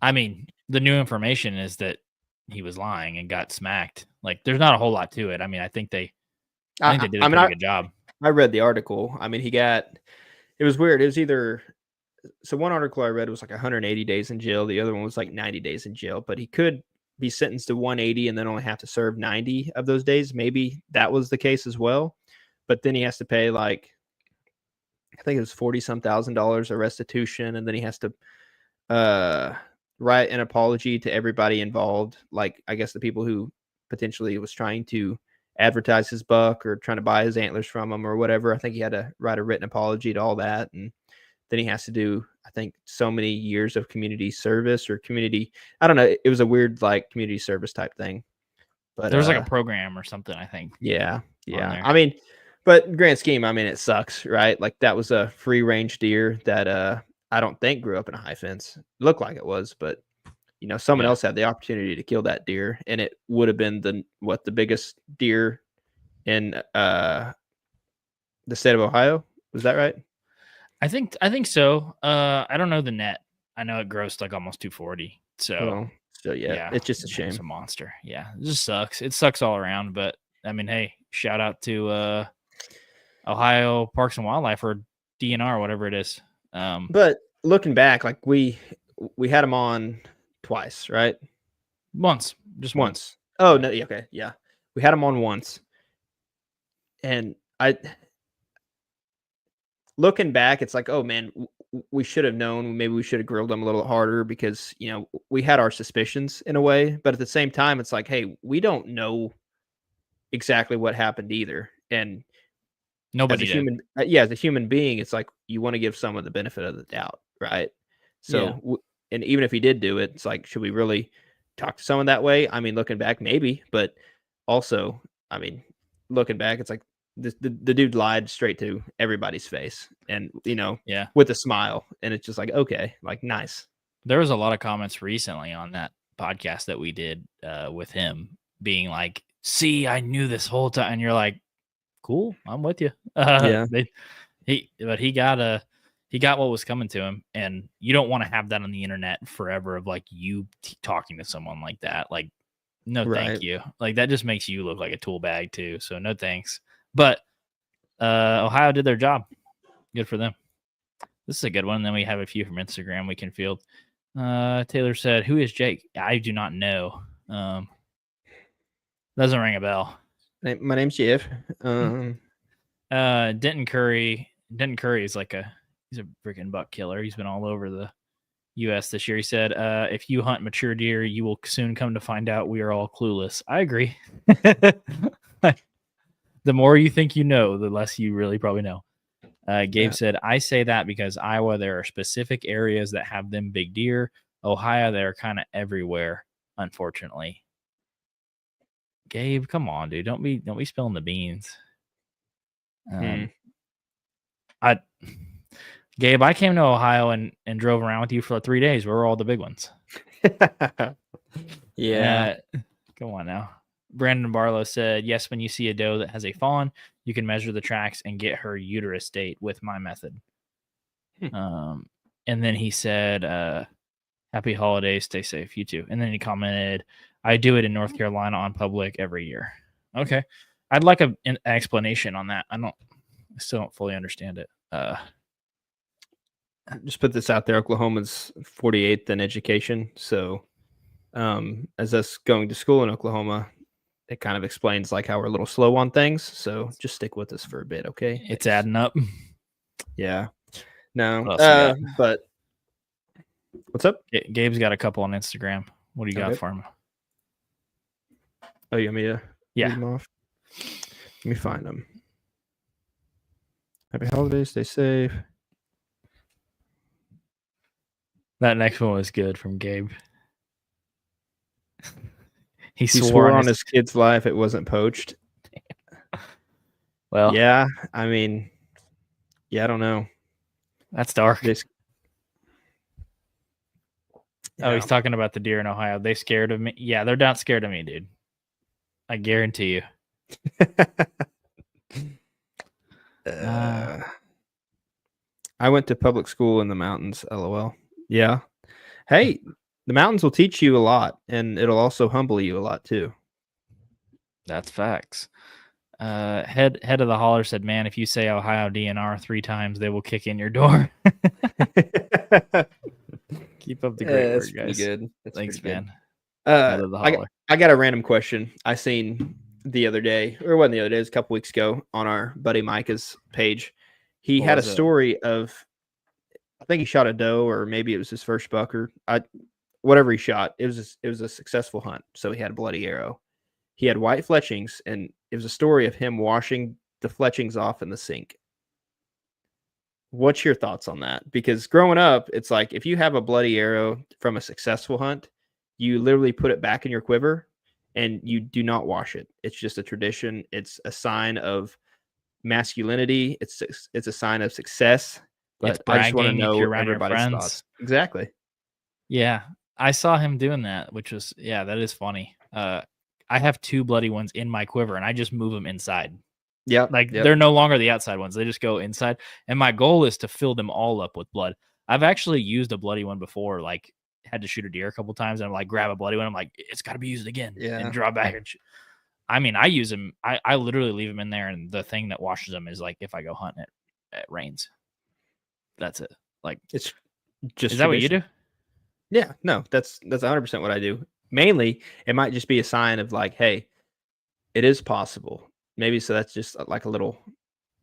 I mean, the new information is that he was lying and got smacked. Like, there's not a whole lot to it. I mean, I think they did a pretty good job. I read the article. I mean, it was weird. It was either, so one article I read was like 180 days in jail. The other one was like 90 days in jail, but he could be sentenced to 180 and then only have to serve 90 of those days. Maybe that was the case as well. But then he has to pay like, I think it was 40 some $1,000 of restitution. And then he has to write an apology to everybody involved. Like, I guess the people who potentially was trying to advertise his buck or trying to buy his antlers from him or whatever. I think he had to write a written apology to all that. And then he has to do, I think, so many years of community service or community. I don't know. It was a weird, like, community service type thing. But there was like a program or something, I think. Yeah. Yeah. I mean, but grand scheme, I mean, it sucks, right? Like, that was a free range deer that I don't think grew up in a high fence. It looked like it was, but someone else had the opportunity to kill that deer, and it would have been the biggest deer in the state of Ohio. Was that right? I think so. I don't know the net. I know it grossed like almost 240. So yeah, it's just a shame. It's a monster. Yeah, it just sucks. It sucks all around. But I mean, hey, shout out to Ohio Parks and Wildlife or DNR, whatever it is. But looking back, like we had them on twice, right? Just once. Oh no, okay, yeah, we had them on once, and looking back, it's like, oh man, we should have known. Maybe we should have grilled them a little harder because we had our suspicions in a way, but at the same time, it's like, hey, we don't know exactly what happened either, and nobody as a human being, it's like you want to give someone the benefit of the doubt, right? So, and even if he did do it, it's like, should we really talk to someone that way? I mean, looking back, maybe, but also, I mean, looking back, it's like the dude lied straight to everybody's face, and with a smile, and it's just like, okay, like, nice. There was a lot of comments recently on that podcast that we did with him, being like, "See, I knew this whole time," and you're like, "Cool, I'm with you." He got what was coming to him, and you don't want to have that on the internet forever of like you talking to someone like that. Like, no, thank you. Like, that just makes you look like a tool bag too. So no thanks. But Ohio did their job. Good for them. This is a good one. And then we have a few from Instagram we can field. Taylor said, "Who is Jake?" I do not know. Doesn't ring a bell. My name's Jeff. Denton Curry is like he's a freaking buck killer. He's been all over the U.S. this year. He said, if you hunt mature deer, you will soon come to find out we are all clueless. I agree. The more you think you know, the less you really probably know. Gabe said, I say that because Iowa, there are specific areas that have them big deer. Ohio, they're kind of everywhere, unfortunately. Gabe, come on, dude. Don't be spilling the beans. Gabe, I came to Ohio and drove around with you for 3 days. Where were all the big ones? Yeah. Come on now. Brandon Barlow said, yes, when you see a doe that has a fawn, you can measure the tracks and get her uterus date with my method. And then he said, happy holidays, stay safe, you too. And then he commented, I do it in North Carolina on public every year. Okay. I'd like an explanation on that. I still don't fully understand it. Just put this out there. Oklahoma's 48th in education. So as us going to school in Oklahoma, it kind of explains like how we're a little slow on things. So just stick with us for a bit. Okay. It's adding up. Yeah. No. But what's up? Gabe's got a couple on Instagram. What do you got for him? Oh, you want me to read them off? Let me find them. Happy holidays. Stay safe. That next one was good from Gabe. He He swore swore on on his. his kid's life it wasn't poached. Well, Yeah, I mean, yeah, I don't know. that's dark. This, Oh, he's yeah. talking about the deer in Ohio. They scared of me. Yeah, they're not scared of me, dude. I guarantee you. I went to public school in the mountains. LOL. Yeah. Hey, the mountains will teach you a lot, and it'll also humble you a lot too. That's facts. Head of the holler said, "Man, if you say Ohio DNR 3 times, they will kick in your door." Keep up the great That's work, pretty guys. good. That's Thanks, pretty good. man. Head of the holler. I got a random question I seen the other day, or it wasn't the other day, it was a couple weeks ago on our buddy Micah's page. He What had a was it? story of, I think he shot a doe, or maybe it was his first buck, or whatever he shot. It was a successful hunt, so he had a bloody arrow. He had white fletchings, and it was a story of him washing the fletchings off in the sink. What's your thoughts on that? Because growing up, it's like if you have a bloody arrow from a successful hunt, you literally put it back in your quiver and you do not wash it. It's just a tradition. It's a sign of masculinity. It's a sign of success. It's But I just want to bragging if know you're around your everybody's friends. thoughts. Exactly. Yeah, I saw him doing that, which was that is funny. I have 2 bloody ones in my quiver, and I just move them inside. Yeah. Like they're no longer the outside ones; they just go inside. And my goal is to fill them all up with blood. I've actually used a bloody one before, like had to shoot a deer a couple times, and I'm like, grab a bloody one. I'm like, it's got to be used again, and draw back. And I mean, I use them. I literally leave them in there, and the thing that washes them is like if I go hunting, it rains. That's it. Like it's just is that what you do? Yeah, no, that's 100% what I do. Mainly, it might just be a sign of like, hey, it is possible. Maybe so that's just like a little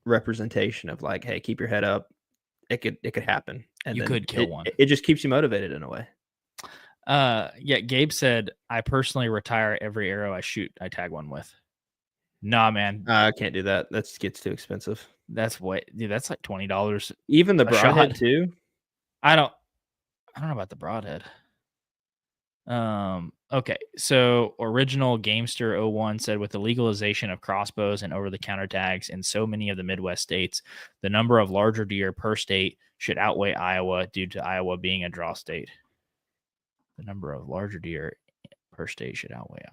representation of like, hey, keep your head up. It could happen. And You then could kill one. It just keeps you motivated in a way. Yeah, Gabe said, I personally retire every arrow I shoot, I tag one with. Nah, man. I can't do that. That gets too expensive. That's dude, that's like $20. Even the broadhead too. I don't know about the broadhead. Okay. So original Gamester 01 said, with the legalization of crossbows and over-the-counter tags in so many of the Midwest states, the number of larger deer per state should outweigh Iowa due to Iowa being a draw state. The number of larger deer per state should outweigh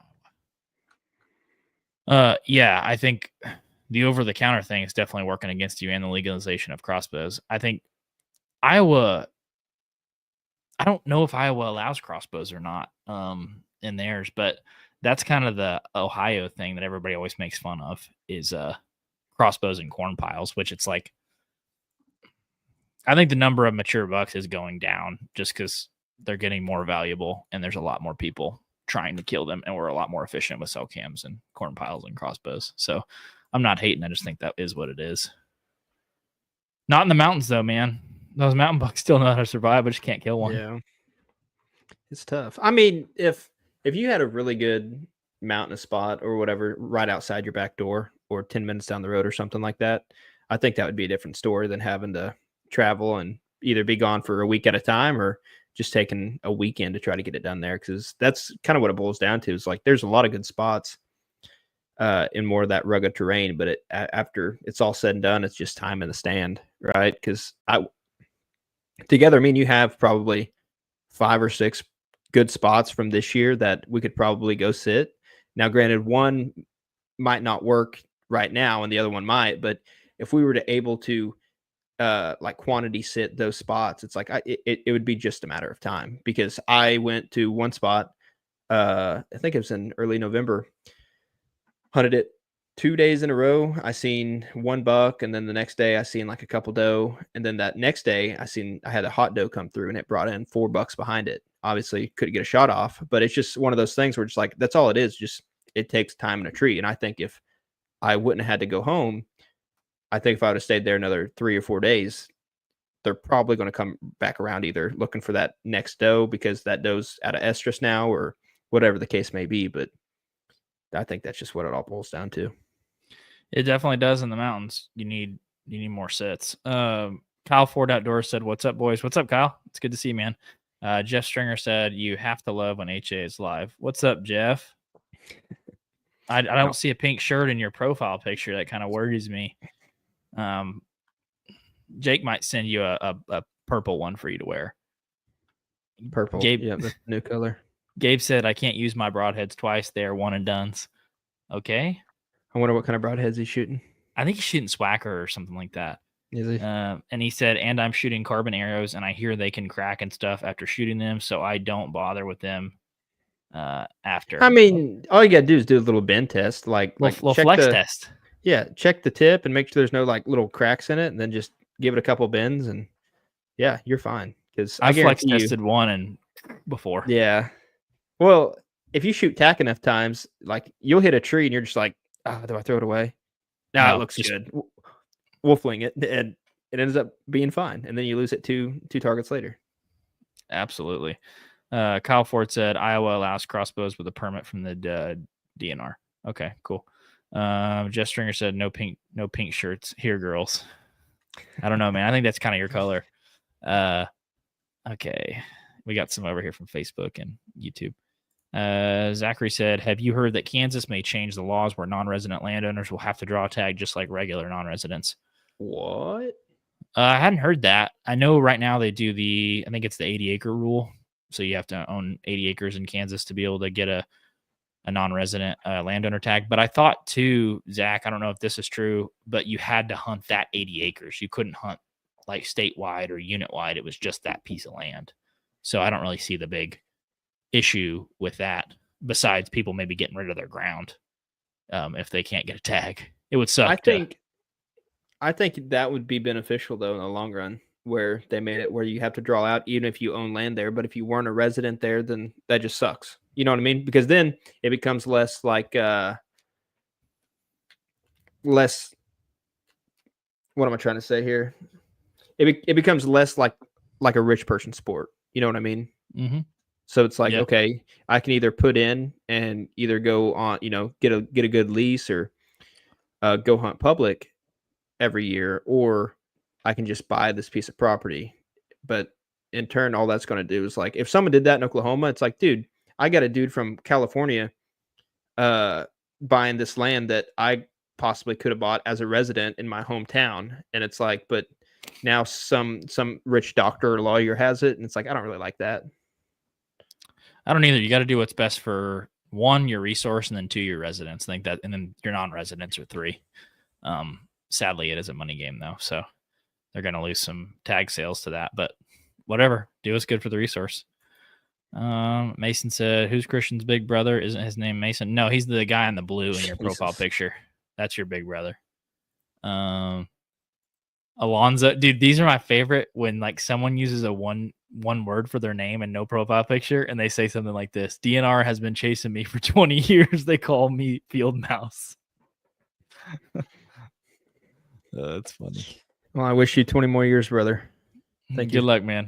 Iowa. Yeah, I think the over-the-counter thing is definitely working against you, and the legalization of crossbows. I think Iowa, I don't know if Iowa allows crossbows or not in theirs, but that's kind of the Ohio thing that everybody always makes fun of is crossbows and corn piles, which it's like, I think the number of mature bucks is going down just because they're getting more valuable and there's a lot more people trying to kill them, and we're a lot more efficient with cell cams and corn piles and crossbows. So I'm not hating. I just think that is what it is. Not in the mountains though, man. Those mountain bucks still know how to survive, but just can't kill one. Yeah, it's tough. I mean, if you had a really good mountain spot or whatever right outside your back door or 10 minutes down the road or something like that, I think that would be a different story than having to travel and either be gone for a week at a time or just taking a weekend to try to get it done there. Because that's kind of what it boils down to, is like there's a lot of good spots in more of that rugged terrain, but after it's all said and done, it's just time in the stand, right? Because together, I mean, you have probably 5 or 6 good spots from this year that we could probably go sit. Now, granted, one might not work right now and the other one might, but if we were to able to like quantity sit those spots, it's like it would be just a matter of time. Because I went to one spot, I think it was in early November, hunted it 2 days in a row. I seen 1 buck, and then the next day I seen like a couple doe, and then that next day I had a hot doe come through and it brought in 4 bucks behind it. Obviously couldn't get a shot off, but it's just one of those things where it's like that's all it is. Just it takes time in a tree. And I think if I wouldn't have had to go home, I think if I would have stayed there another 3 or 4 days, they're probably going to come back around either looking for that next doe because that doe's out of estrus now or whatever the case may be. But I think that's just what it all boils down to. It definitely does in the mountains. You need more sits. Kyle Ford Outdoors said, "What's up, boys? What's up, Kyle? It's good to see you, man." Jeff Stringer said, "You have to love when HA is live." What's up, Jeff? I don't see a pink shirt in your profile picture. That kind of worries me. Jake might send you a purple one for you to wear. Purple. Gabe, Yeah, that's the new color. Gabe said, I can't use my broadheads twice. They're one and dones. Okay. I wonder what kind of broadheads he's shooting. I think he's shooting Swacker or something like that. Is he? And he said, and I'm shooting carbon arrows, and I hear they can crack and stuff after shooting them, so I don't bother with them after. I mean, all you gotta do is do a little bend test, like little check flex the, test. Yeah, check the tip and make sure there's no like little cracks in it, and then just give it a couple bends, and yeah, you're fine. Because I flex tested one and before. Yeah. Well, if you shoot tack enough times, like you'll hit a tree and you're just like, do I throw it away? No, it looks good. We'll fling it, and it ends up being fine, and then you lose it two targets later. Absolutely. Kyle Ford said Iowa allows crossbows with a permit from the DNR. Okay, cool. Jeff Stringer said no pink shirts here, girls. I don't know, man. I think that's kind of your color. Okay, we got some over here from Facebook and YouTube. Zachary said, have you heard that Kansas may change the laws where non-resident landowners will have to draw a tag just like regular non-residents? What? I hadn't heard that. I know right now they do I think it's the 80-acre rule. So you have to own 80 acres in Kansas to be able to get a non-resident landowner tag. But I thought too, Zach, I don't know if this is true, but you had to hunt that 80 acres. You couldn't hunt like statewide or unit-wide. It was just that piece of land. So I don't really see the big issue with that, besides people maybe getting rid of their ground if they can't get a tag. It would suck. I think that would be beneficial though in the long run, where they made it where you have to draw out even if you own land there. But if you weren't a resident there, then that just sucks. You know what I mean? Because then it becomes less like less. What am I trying to say here? It becomes less like a rich person sport. You know what I mean? Mm-hmm. So it's like, okay, I can either put in and either go on, get a good lease or go hunt public every year, or I can just buy this piece of property. But in turn, all that's going to do is like, if someone did that in Oklahoma, it's like, dude, I got a dude from California buying this land that I possibly could have bought as a resident in my hometown. And it's like, but now some rich doctor or lawyer has it. And it's like, I don't really like that. I don't either. You got to do what's best for one, your resource, and then two, your residents. I think that, and then your non-residents are three. Sadly, it is a money game though, so they're going to lose some tag sales to that. But whatever, do what's good for the resource. Mason said, "Who's Christian's big brother? Isn't his name Mason? No, he's the guy in the blue in your profile picture. That's your big brother." Alonzo, dude, these are my favorite when like someone uses a one word for their name and no profile picture, and they say something like this: DNR has been chasing me for 20 years. They call me Field Mouse. That's funny. Well, I wish you 20 more years, brother. Thank you. Good luck, man.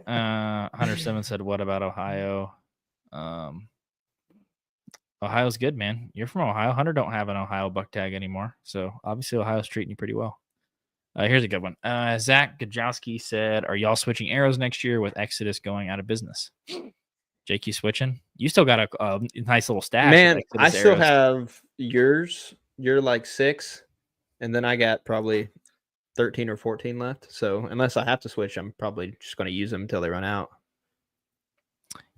Hunter Simmons said, what about Ohio? Ohio's good, man. You're from Ohio. Hunter don't have an Ohio buck tag anymore. So obviously Ohio's treating you pretty well. Here's a good one. Zach Gajowski said, are y'all switching arrows next year with Exodus going out of business? Jake, you switching? You still got a nice little stash. Man, I still have yours. You're like 6. And then I got probably 13 or 14 left. So unless I have to switch, I'm probably just going to use them until they run out.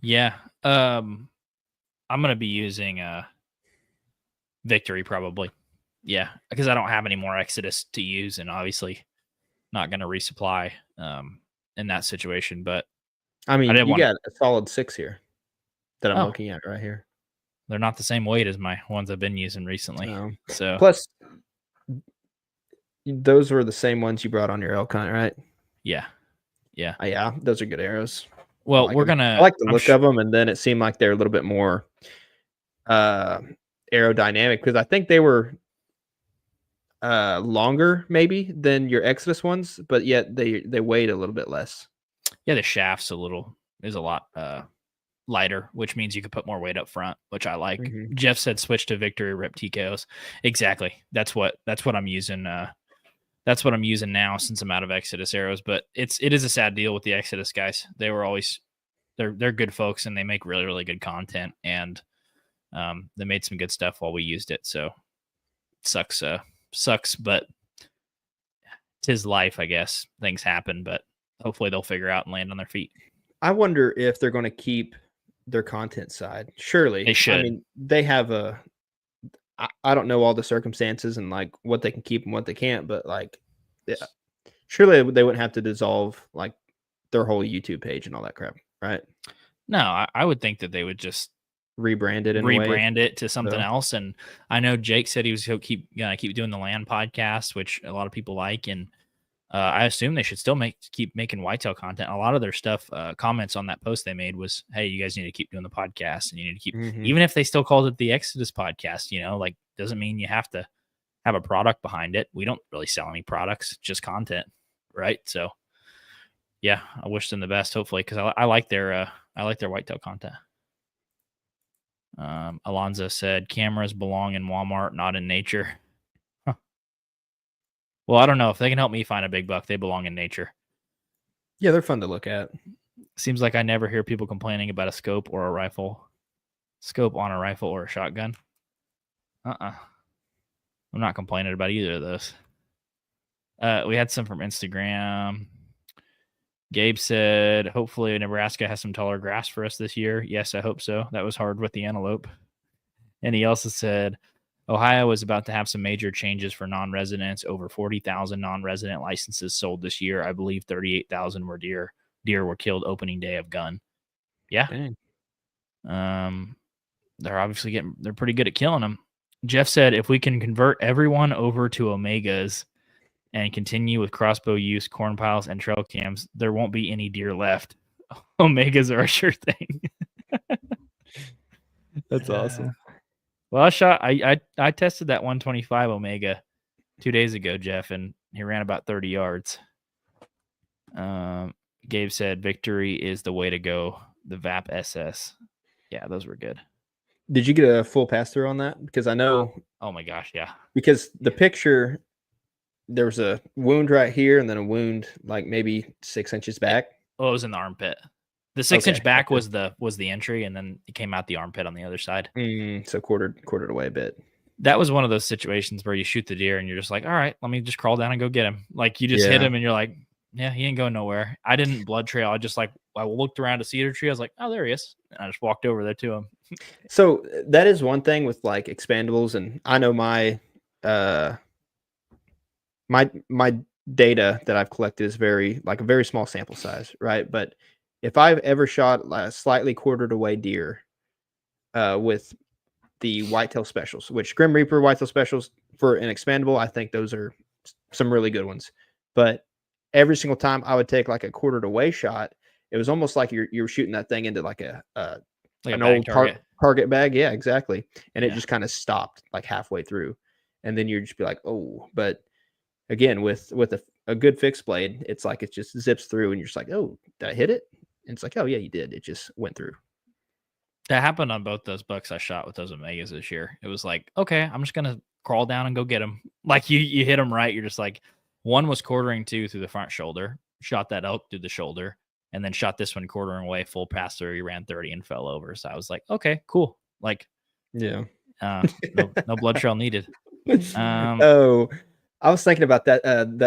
Yeah. I'm going to be using Victory probably. Yeah, because I don't have any more Exodus to use, and obviously not going to resupply in that situation. But I mean, you got a solid 6 here that I'm looking at right here. They're not the same weight as my ones I've been using recently. So plus, those were the same ones you brought on your elk hunt, right? Yeah. Yeah, those are good arrows. Well, I like the look of them, and then it seemed like they're a little bit more aerodynamic because I think they were longer maybe than your Exodus ones, but yet they weighed a little bit less. Yeah, the shaft's is a lot lighter, which means you could put more weight up front, which I like. Mm-hmm. Jeff said switch to Victory, rip TKOs. Exactly. That's what I'm using. That's what I'm using now since I'm out of Exodus arrows. But it is a sad deal with the Exodus guys. They were always they're good folks and they make really, really good content. And They made some good stuff while we used it. So sucks, but 'tis life, I guess. Things happen, but hopefully they'll figure out and land on their feet. I wonder if they're going to keep their content side. Surely. They should. I mean, they have I don't know all the circumstances and like what they can keep and what they can't, but like, yeah, surely they wouldn't have to dissolve like their whole YouTube page and all that crap, right? No, I would think that they would just Rebrand it in a way. rebrand it to something So- else. And I know Jake said he was going to keep doing the land podcast, which a lot of people like. And I assume they should still keep making whitetail content. A lot of their stuff, comments on that post they made was, "Hey, you guys need to keep doing the podcast, and you need to keep." Mhm. Even if they still called it the Exodus podcast, like doesn't mean you have to have a product behind it. We don't really sell any products, just content, right? So, yeah, I wish them the best. Hopefully, because I like their whitetail content. Alonzo said cameras belong in Walmart, not in nature. Huh. Well, I don't know if they can help me find a big buck. They belong in nature. Yeah, they're fun to look at. Seems like I never hear people complaining about a scope or a rifle. Scope on a rifle or a shotgun. I'm not complaining about either of those. We had some from Instagram. Gabe said, hopefully Nebraska has some taller grass for us this year. Yes, I hope so. That was hard with the antelope. And he also said, Ohio is about to have some major changes for non-residents. Over 40,000 non-resident licenses sold this year. I believe 38,000 were deer were killed opening day of gun. Yeah. Dang. They're pretty good at killing them. Jeff said, if we can convert everyone over to Omegas and continue with crossbow use, corn piles, and trail cams, there won't be any deer left. Omegas are a sure thing. That's awesome. Well, I tested that 125 Omega 2 days ago, Jeff, and he ran about 30 yards. Gabe said victory is the way to go. The VAP SS. Yeah, those were good. Did you get a full pass through on that? Because I know. Oh my gosh, yeah. Because the picture, there was a wound right here and then a wound like maybe 6 inches back. Oh, it was in the armpit. The 6-inch back was the entry, and then it came out the armpit on the other side. So quartered away a bit. That was one of those situations where you shoot the deer and you're just like, all right, let me just crawl down and go get him. Like you just hit him and you're like, yeah, he ain't going nowhere. I didn't blood trail. I looked around a cedar tree. I was like, oh, there he is. And I just walked over there to him. So that is one thing with like expandables, and I know my my data that I've collected is a very small sample size, right? But if I've ever shot a slightly quartered away deer with the whitetail specials, which Grim Reaper whitetail specials for an expandable, I think those are some really good ones. But every single time I would take like a quartered away shot, it was almost like you're shooting that thing into like an old target bag. Yeah, exactly. And it just kind of stopped like halfway through. And then you'd just be like, oh, but again, with a good fixed blade, it's like it just zips through and you're just like, oh, did I hit it? And it's like, oh yeah, you did. It just went through. That happened on both those bucks I shot with those Omegas this year. It was like, okay, I'm just gonna crawl down and go get them. Like you hit them right. You're just like, one was quartering through the front shoulder, shot that elk through the shoulder, and then shot this one quartering away, full pass through. He ran 30 and fell over. So I was like, okay, cool. Like, yeah, no blood trail needed. I was thinking about that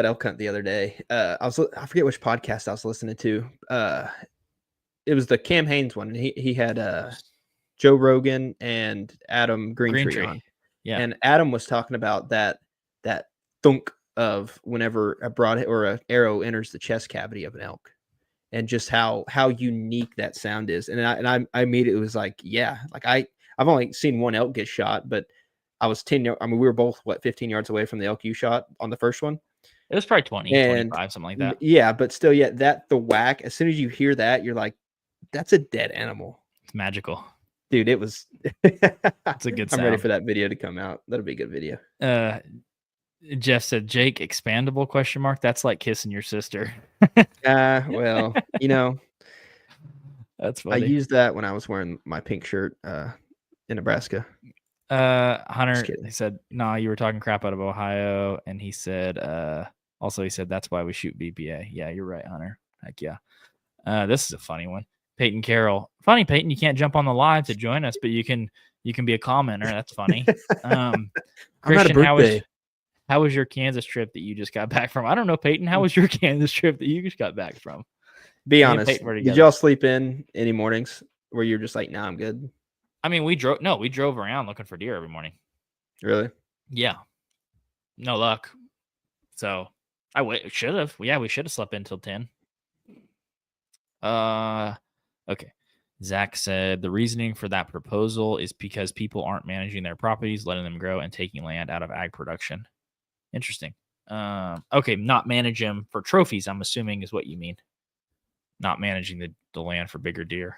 elk hunt the other day. I forget which podcast I was listening to. It was the Cam Hanes one. He had Joe Rogan and Adam Greentree on. Yeah, and Adam was talking about that thunk of whenever a broadhead or an arrow enters the chest cavity of an elk, and just how unique that sound is. And I immediately was like, yeah, like I've only seen one elk get shot, but I was 10 yards. I mean, we were both 15 yards away from the elk you shot on the first one. It was probably 25, something like that. Yeah, but still, the whack, as soon as you hear that, you're like, that's a dead animal. It's magical. Dude, it was. It's a good sound. I'm ready for that video to come out. That'll be a good video. Jeff said, Jake, expandable ? That's like kissing your sister. Well, that's funny. I used that when I was wearing my pink shirt in Nebraska. Hunter, he said, nah, you were talking crap out of Ohio. And he said, he said, that's why we shoot BPA. Yeah, you're right, Hunter. Heck yeah. This is a funny one. Peyton Carroll. Funny, Peyton, you can't jump on the live to join us, but you can be a commenter. That's funny. I'm at a Christian, birthday. how was your Kansas trip that you just got back from? I don't know, Peyton. How was your Kansas trip that you just got back from? Be honest. Did y'all sleep in any mornings where you're just like, nah, I'm good? I mean, we drove around looking for deer every morning. Really? Yeah. No luck. So should have. Yeah, we should have slept in till 10. Okay. Zach said the reasoning for that proposal is because people aren't managing their properties, letting them grow, and taking land out of ag production. Interesting. Okay, not manage them for trophies, I'm assuming is what you mean. Not managing the land for bigger deer.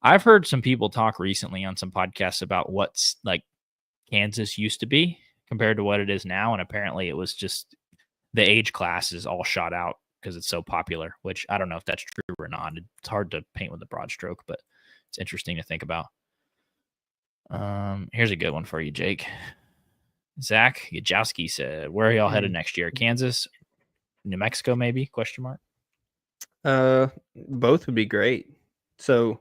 I've heard some people talk recently on some podcasts about what's like Kansas used to be compared to what it is now. And apparently it was just the age class is all shot out because it's so popular, which I don't know if that's true or not. It's hard to paint with a broad stroke, but it's interesting to think about. Here's a good one for you, Jake. Zach Gajowski said, where are y'all headed next year? Kansas, New Mexico, maybe? Question mark. Both would be great. So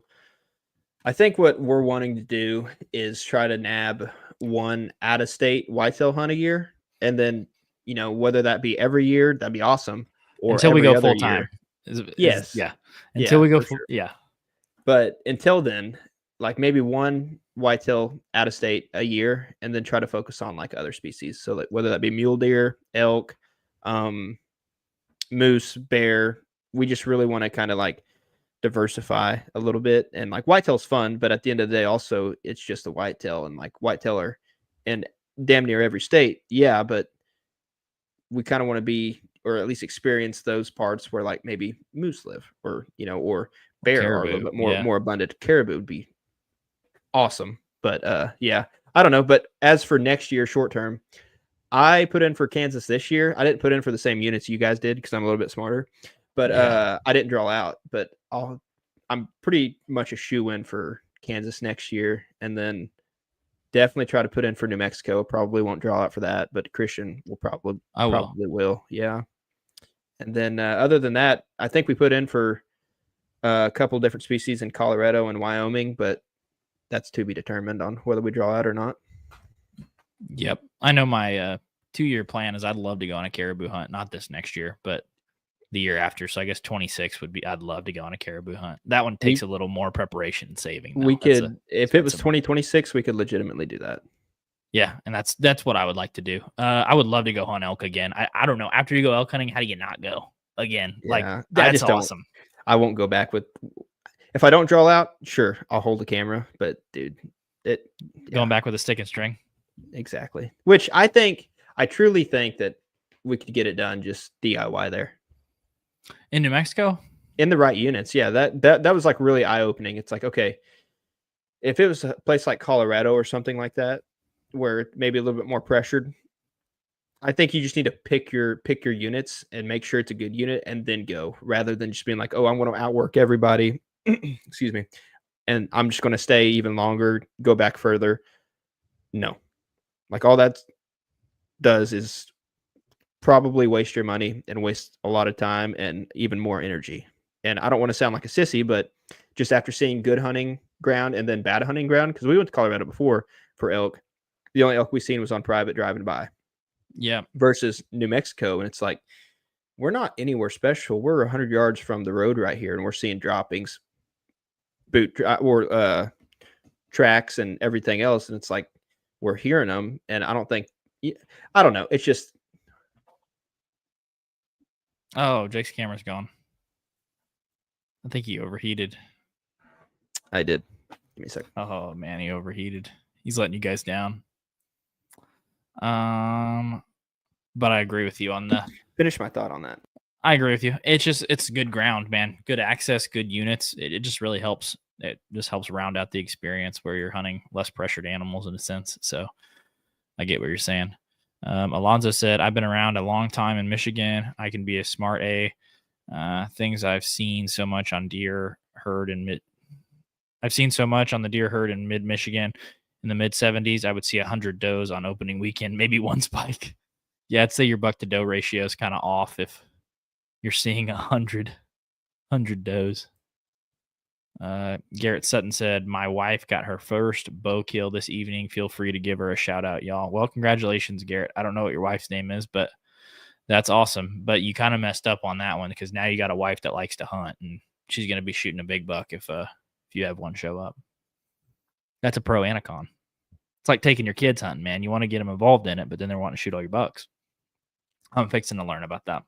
I think what we're wanting to do is try to nab one out-of-state whitetail hunt a year, and then whether that be every year, that'd be awesome. Or until we go full time. Yes. Yeah. Until we go full. Sure. Yeah. But until then, like maybe one whitetail out-of-state a year, and then try to focus on like other species. So like whether that be mule deer, elk, moose, bear, we just really want to kind of like diversify a little bit. And like whitetail's fun, but at the end of the day, also it's just a whitetail, and like whitetail are in damn near every state. Yeah, but we kind of want to be, or at least experience those parts where like maybe moose live, or or bear caribou, are a little bit more abundant. Caribou would be awesome. But yeah, I don't know. But as for next year, short term, I put in for Kansas this year. I didn't put in for the same units you guys did because I'm a little bit smarter. But I didn't draw out. But I'm pretty much a shoe-in for Kansas next year, and then definitely try to put in for New Mexico. Probably won't draw out for that, but Christian will probably will. Yeah. And then other than that, I think we put in for a couple different species in Colorado and Wyoming, but that's to be determined on whether we draw out or not. Yep. I know my 2-year plan is I'd love to go on a caribou hunt, not this next year, but the year after. So I guess 26 would be, I'd love to go on a caribou hunt. That one takes a little more preparation and saving. We could, if it was 2026, we could legitimately do that. Yeah. And that's what I would like to do. I would love to go hunt elk again. I don't know. After you go elk hunting, how do you not go again? Yeah, like that's awesome. I won't go back with, if I don't draw out, sure, I'll hold the camera, but dude, going back with a stick and string. Exactly. Which I truly think that we could get it done just DIY there. In New Mexico? In the right units. Yeah, that was like really eye-opening. It's like, okay, if it was a place like Colorado or something like that, where maybe a little bit more pressured, I think you just need to pick your units and make sure it's a good unit and then go, rather than just being like, oh, I'm going to outwork everybody. Excuse me. And I'm just going to stay even longer, go back further. No. Like all that does is probably waste your money and waste a lot of time and even more energy. And I don't want to sound like a sissy, but just after seeing good hunting ground and then bad hunting ground, because we went to Colorado before for elk, the only elk we seen was on private driving by. Yeah. Versus New Mexico. And it's like, we're not anywhere special. We're 100 yards from the road right here, and we're seeing droppings, tracks and everything else. And it's like, we're hearing them. And I don't know. It's just. Oh, Jake's camera's gone. I think he overheated. I did. Give me a second. Oh man, he overheated. He's letting you guys down. But I agree with you on the. Finish my thought on that. I agree with you. It's good ground, man. Good access, good units. It just really helps. It just helps round out the experience where you're hunting less pressured animals in a sense. So I get what you're saying. Alonzo said, I've been around a long time in Michigan. I can be a smart A. Things I've seen so much on deer herd in I've seen so much on the deer herd in mid Michigan. In the mid 70s, I would see 100 does on opening weekend, maybe one spike. Yeah, I'd say your buck to doe ratio is kind of off if you're seeing 100 does. Garrett Sutton said, my wife got her first bow kill this evening. Feel free to give her a shout out, y'all. Well, congratulations, Garrett. I don't know what your wife's name is, but that's awesome. But you kind of messed up on that one because now you got a wife that likes to hunt, and she's going to be shooting a big buck if you have one show up. That's a pro and a con. It's like taking your kids hunting, man. You want to get them involved in it, but then they're wanting to shoot all your bucks. I'm fixing to learn about that.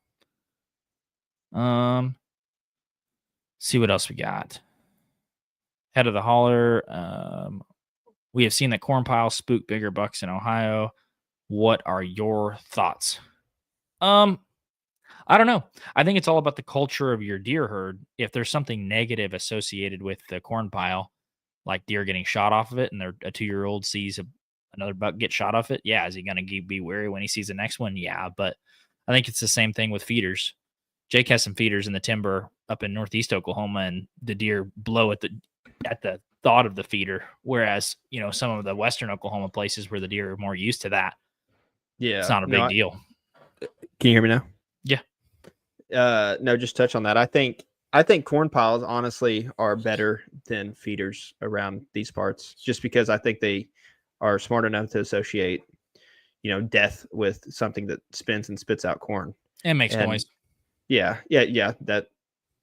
See what else we got. Head of the holler. We have seen that corn piles spook bigger bucks in Ohio. What are your thoughts? I don't know. I think it's all about the culture of your deer herd. If there's something negative associated with the corn pile, like deer getting shot off of it, and a 2-year-old sees another buck get shot off it, yeah, is he going to be wary when he sees the next one? Yeah, but I think it's the same thing with feeders. Jake has some feeders in the timber up in northeast Oklahoma, and the deer blow at the thought of the feeder. Whereas, some of the western Oklahoma places where the deer are more used to that, it's not a big deal. Can you hear me now? Yeah. No, just touch on that. I think corn piles honestly are better than feeders around these parts, just because I think they are smart enough to associate, death with something that spins and spits out corn. And makes noise. Yeah.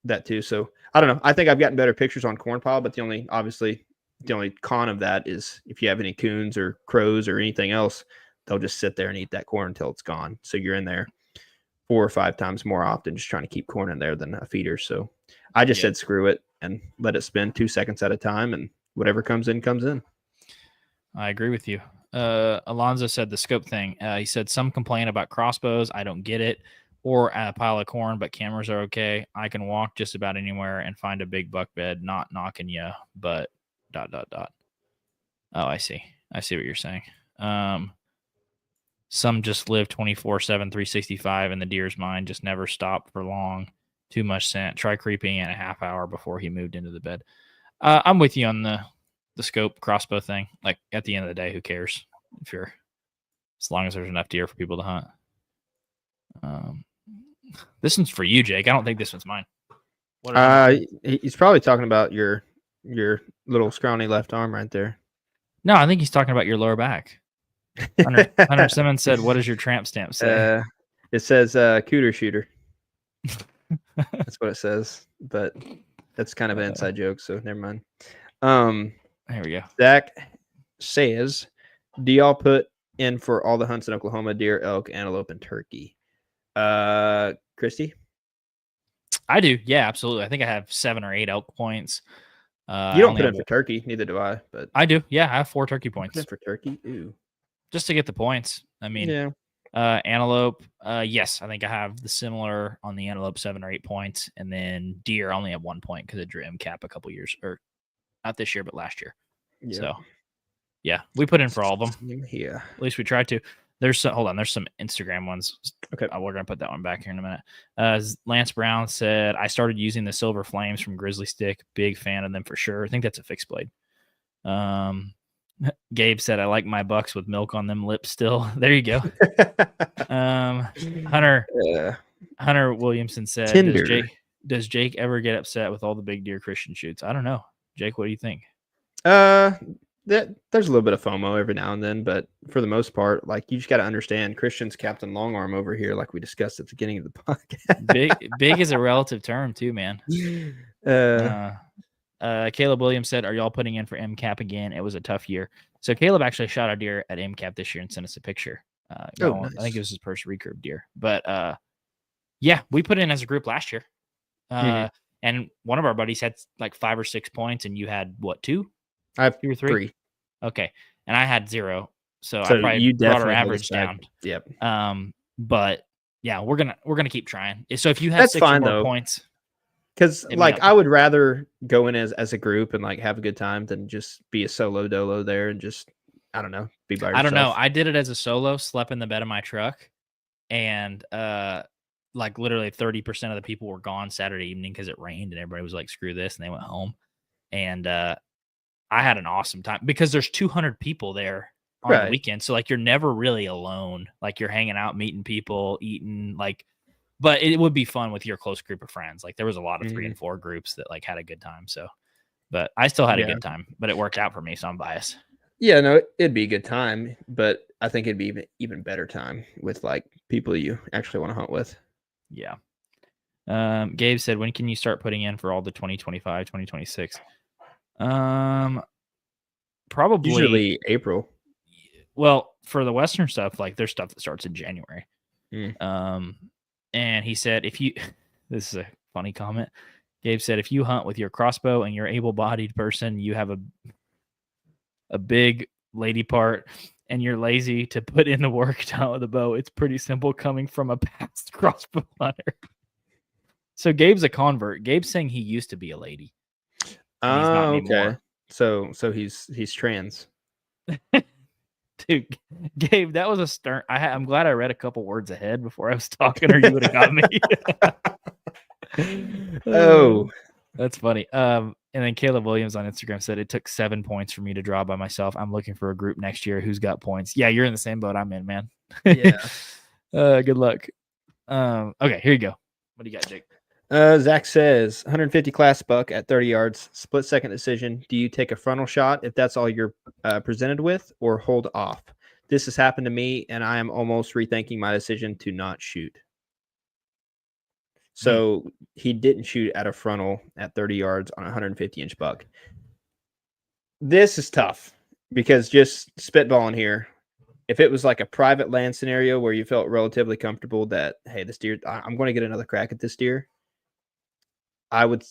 That too. So I don't know. I think I've gotten better pictures on corn pile, but the only con of that is if you have any coons or crows or anything else, they'll just sit there and eat that corn until it's gone. So you're in there 4 or 5 times more often just trying to keep corn in there than a feeder. So I just said screw it and let it spin 2 seconds at a time, and whatever comes in, comes in. I agree with you. Alonzo said the scope thing. He said some complain about crossbows. I don't get it. Or a pile of corn, but cameras are okay. I can walk just about anywhere and find a big buck bed. Not knocking you, but ... Oh, I see. I see what you're saying. Some just live 24/7, 365 in the deer's mind, just never stop for long. Too much scent. Try creeping in a half hour before he moved into the bed. I'm with you on the scope crossbow thing. Like, at the end of the day, who cares as long as there's enough deer for people to hunt. This one's for you, Jake. I don't think this one's mine. He's probably talking about your little scrawny left arm right there. No, I think he's talking about your lower back. Hunter Simmons said, "What does your tramp stamp say?" It says cooter shooter. That's what it says, but that's kind of an inside joke, so never mind. There we go. Zach says, "Do y'all put in for all the hunts in Oklahoma: deer, elk, antelope, and turkey?" Christy? I do. Yeah, absolutely. I think I have 7 or 8 elk points. You don't put in for turkey, neither do I. But I do. Yeah, I have 4 turkey points. Put in for turkey? Ooh. Just to get the points. I mean, yeah. Antelope, yes, I think I have the similar on the antelope, 7 or 8 points. And then deer, I only have 1 point because I drew MCAP a couple years, or not this year, but last year. Yeah. So, yeah, we put in for all of them. Yeah. At least we tried to. There's some Instagram ones. Okay. We're going to put that one back here in a minute. Lance Brown said, I started using the Silver Flames from Grizzly Stick. Big fan of them for sure. I think that's a fixed blade. Gabe said, I like my bucks with milk on them lips still. There you go. Hunter Williamson said, does Jake ever get upset with all the big deer Christian shoots? I don't know. Jake, what do you think? There's a little bit of FOMO every now and then, but for the most part, like, you just got to understand Christian's Captain Longarm over here, like we discussed at the beginning of the podcast. big is a relative term too, man. Caleb Williams said, are y'all putting in for MCAP again? It was a tough year. So Caleb actually shot a deer at MCAP this year and sent us a picture. Nice. I think it was his first recurve deer. But yeah, we put in as a group last year. And one of our buddies had like 5 or 6 points, and you had what, 2? I have 2 or 3. Okay, and I had 0, so I probably you brought our average down. Yep. But yeah, we're gonna keep trying. So if you had 6 or more points, because like I would rather go in as a group and like have a good time than just be a solo dolo there and just, I don't know, be by yourself. I don't know. I did it as a solo, slept in the bed of my truck, and like literally 30% of the people were gone Saturday evening because it rained and everybody was like, screw this, and they went home. And I had an awesome time because there's 200 people there on the weekend. So like, you're never really alone. Like, you're hanging out, meeting people, eating, like, but it would be fun with your close group of friends. Like, there was a lot of 3 and 4 groups that like had a good time. So But I still had a Yeah. good time. But it worked out for me, so I'm biased. Yeah, no, it'd be a good time, but I think it'd be even better time with like people you actually want to hunt with. Yeah. Gabe said, when can you start putting in for all the 2025, 2026? Probably. Usually April. Well, for the Western stuff, like there's stuff that starts in January. Mm. And he said, if you, this is a funny comment. Gabe said, if you hunt with your crossbow and you're able-bodied person, you have a big lady part and you're lazy to put in the work to hunt with a bow, it's pretty simple coming from a past crossbow hunter. So Gabe's a convert. Gabe's saying he used to be a lady. And he's not Okay. anymore. So he's trans. Dude, Gabe, that was a stern. I'm glad I read a couple words ahead before I was talking, or you would have got me. Oh, that's funny. And then Caleb Williams on Instagram said it took 7 points for me to draw by myself. I'm looking for a group next year who's got points. Yeah, you're in the same boat I'm in, man. yeah. Good luck. Okay, here you go. What do you got, Jake? Zach says 150 class buck at 30 yards, split second decision. Do you take a frontal shot if that's all you're presented with, or hold off? This has happened to me, and I am almost rethinking my decision to not shoot. So he didn't shoot at a frontal at 30 yards on a 150-inch buck. This is tough because just spitballing here, if it was like a private land scenario where you felt relatively comfortable that, hey, this deer, I'm going to get another crack at this deer, I would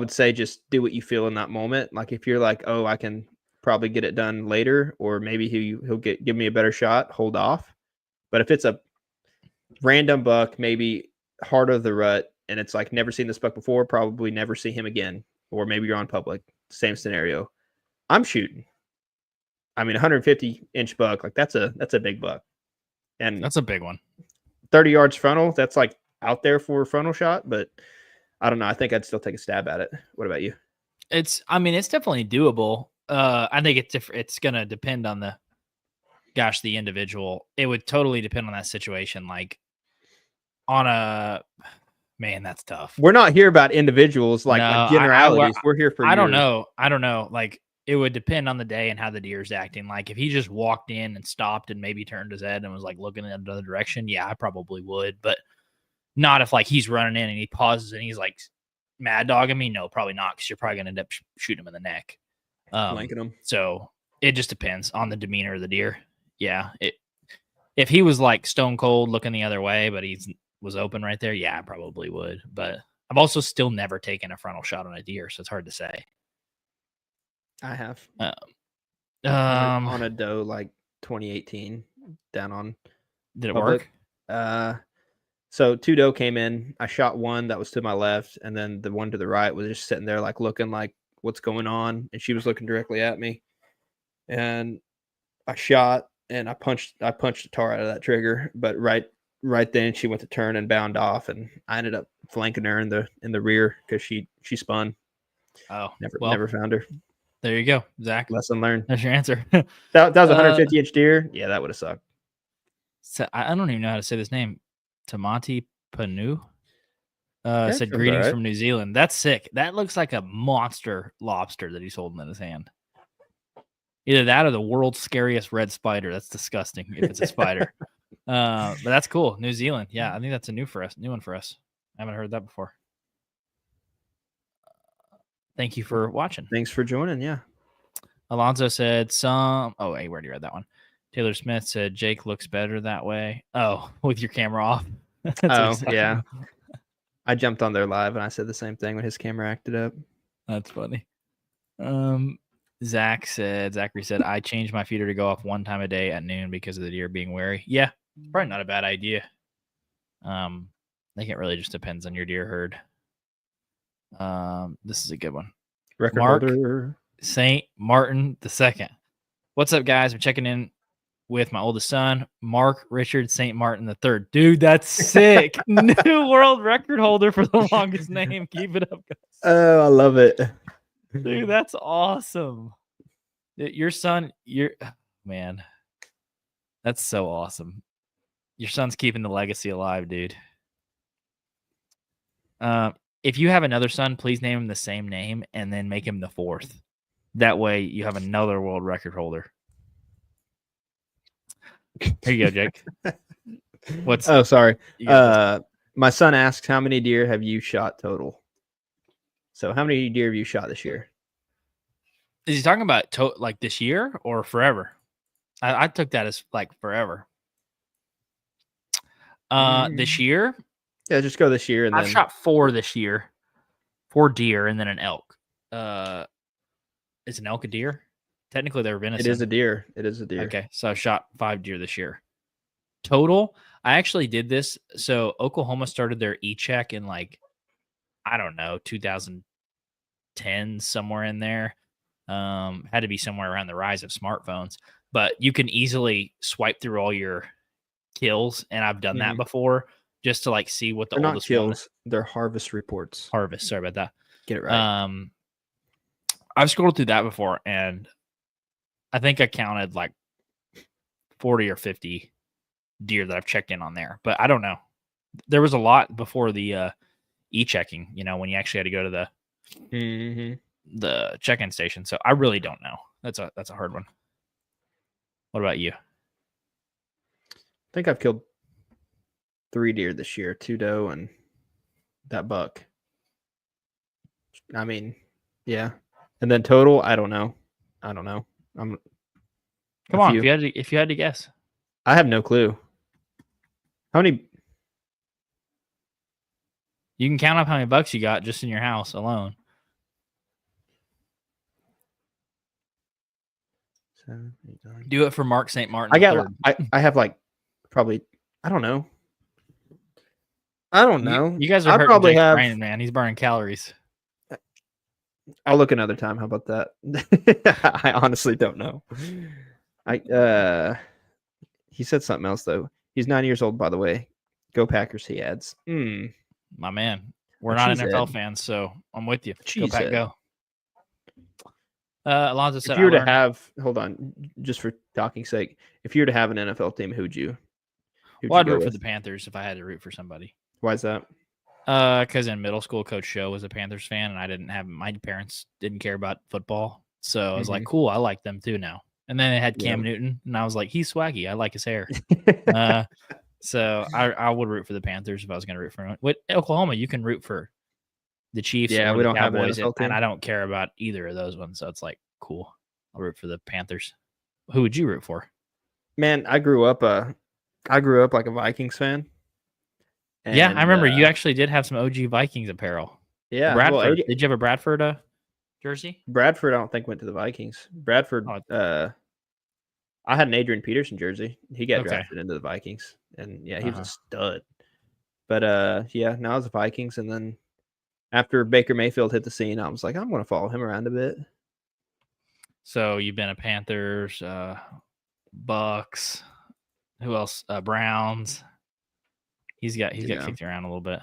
say just do what you feel in that moment. Like if you're like, oh, I can probably get it done later, or maybe he'll give me a better shot, hold off. But if it's a random buck, maybe heart of the rut, and it's like never seen this buck before, probably never see him again, or maybe you're on public, same scenario. I'm shooting. I mean, 150-inch buck, like that's a big buck, and That's a big one. 30 yards frontal, that's like out there for a frontal shot, but I don't know. I think I'd still take a stab at it. What about you? It's definitely doable. I think it's gonna depend on the individual. It would totally depend on that situation. Like on a man, that's tough. We're not here about individuals like generalities. We're here for I don't know. Like it would depend on the day and how the deer's acting. Like if he just walked in and stopped and maybe turned his head and was like looking in another direction, yeah, I probably would. But not if like he's running in and he pauses and he's like mad dogging me. No, probably not, because you're probably gonna end up shooting him in the neck. Flanking him. So it just depends on the demeanor of the deer. Yeah, if he was like stone cold looking the other way, but was open right there, yeah, I probably would. But I've also still never taken a frontal shot on a deer, so it's hard to say. I have. On a doe like 2018 down on. Did it work? So 2 doe came in. I shot one that was to my left, and then the one to the right was just sitting there like looking like what's going on, and she was looking directly at me. And I shot and I punched the tar out of that trigger, but right then she went to turn and bound off, and I ended up flanking her in the rear because she spun. Oh, never found her. There you go, Zach. Lesson learned. That's your answer. that was a 150-inch deer. Yeah, that would have sucked. So I don't even know how to say this name. Tamati Panu said greetings from New Zealand. That's sick. That looks like a monster lobster that he's holding in his hand. Either that or the world's scariest red spider. That's disgusting if it's a spider. But that's cool. New Zealand. Yeah, I think that's a new one for us. I haven't heard that before. Thank you for watching. Thanks for joining. Yeah. Alonzo said oh, hey, we already read that one. Taylor Smith said Jake looks better that way. Oh, with your camera off. Yeah. I jumped on their live and I said the same thing when his camera acted up. That's funny. Zachary said, I changed my feeder to go off one time a day at noon because of the deer being wary. Yeah, probably not a bad idea. I think it really just depends on your deer herd. This is a good one. Record Mark holder. St. Martin II. What's up, guys? I'm checking in with my oldest son, Mark Richard St. Martin III. Dude, that's sick. New world record holder for the longest name. Keep it up, guys. Oh, I love it. Dude, that's awesome. Your son, man, that's so awesome. Your son's keeping the legacy alive, dude. if you have another son, please name him the same name and then make him the fourth. That way you have another world record holder. Here you go, Jake. Oh, sorry. You got My son asks, how many deer have you shot total? So how many deer have you shot this year? Is he talking about like this year or forever? I took that as like forever. This year, Yeah, just go this year, and I've then shot 4 this year, 4 deer, and then an elk. Is an elk a deer? Technically, they're venison. it is a deer. It is a deer. Okay, so I shot 5 deer this year. Total, I actually did this. So Oklahoma started their e-check in like, I don't know, 2010, somewhere in there. Had to be somewhere around the rise of smartphones. But you can easily swipe through all your kills, and I've done that before just to like see what the They're not oldest one kills. They're harvest reports. harvest. Sorry about that. Get it right. I've scrolled through that before, and I think I counted like 40 or 50 deer that I've checked in on there, but I don't know. There was a lot before the e-checking, when you actually had to go to the check-in station. So I really don't know. That's a hard one. What about you? I think I've killed 3 deer this year, 2 doe and that buck. I mean, yeah. And then total, I don't know. Come on, if you had to guess. I have no clue. How many? You can count up how many bucks you got just in your house alone. 7, 8, 9. Do it for Mark St. Martin. I have like probably, I don't know. You guys are hurting Jake's brain, man. He's burning calories. I'll look another time. How about that? I honestly don't know. He said something else though. He's 9 years old, by the way. Go Packers, he adds. My man. We're not NFL fans, so I'm with you. Go Pack, go. Alonzo said, if you were to have, hold on, just for talking sake, if you were to have an NFL team, who'd you I'd root for the Panthers if I had to root for somebody. Why is that? Because in middle school, Coach Show was a Panthers fan, and my parents didn't care about football. So I was like, cool, I like them too now. And then they had Cam Newton, and I was like, he's swaggy. I like his hair. So I would root for the Panthers if I was going to root for him. With Oklahoma, you can root for the Chiefs. Yeah, we don't have an NFL team. And I don't care about either of those ones. So it's like, cool. I'll root for the Panthers. Who would you root for? Man, I grew up like a Vikings fan. And, yeah, I remember you actually did have some OG Vikings apparel. Yeah. Bradford. Did you have a Bradford jersey? Bradford, I don't think went to the Vikings. Bradford, I had an Adrian Peterson jersey. He got drafted into the Vikings. And yeah, he was a stud. But now it was the Vikings. And then after Baker Mayfield hit the scene, I was like, I'm going to follow him around a bit. So you've been a Panthers, Bucks, who else? Browns. He's got kicked around a little bit.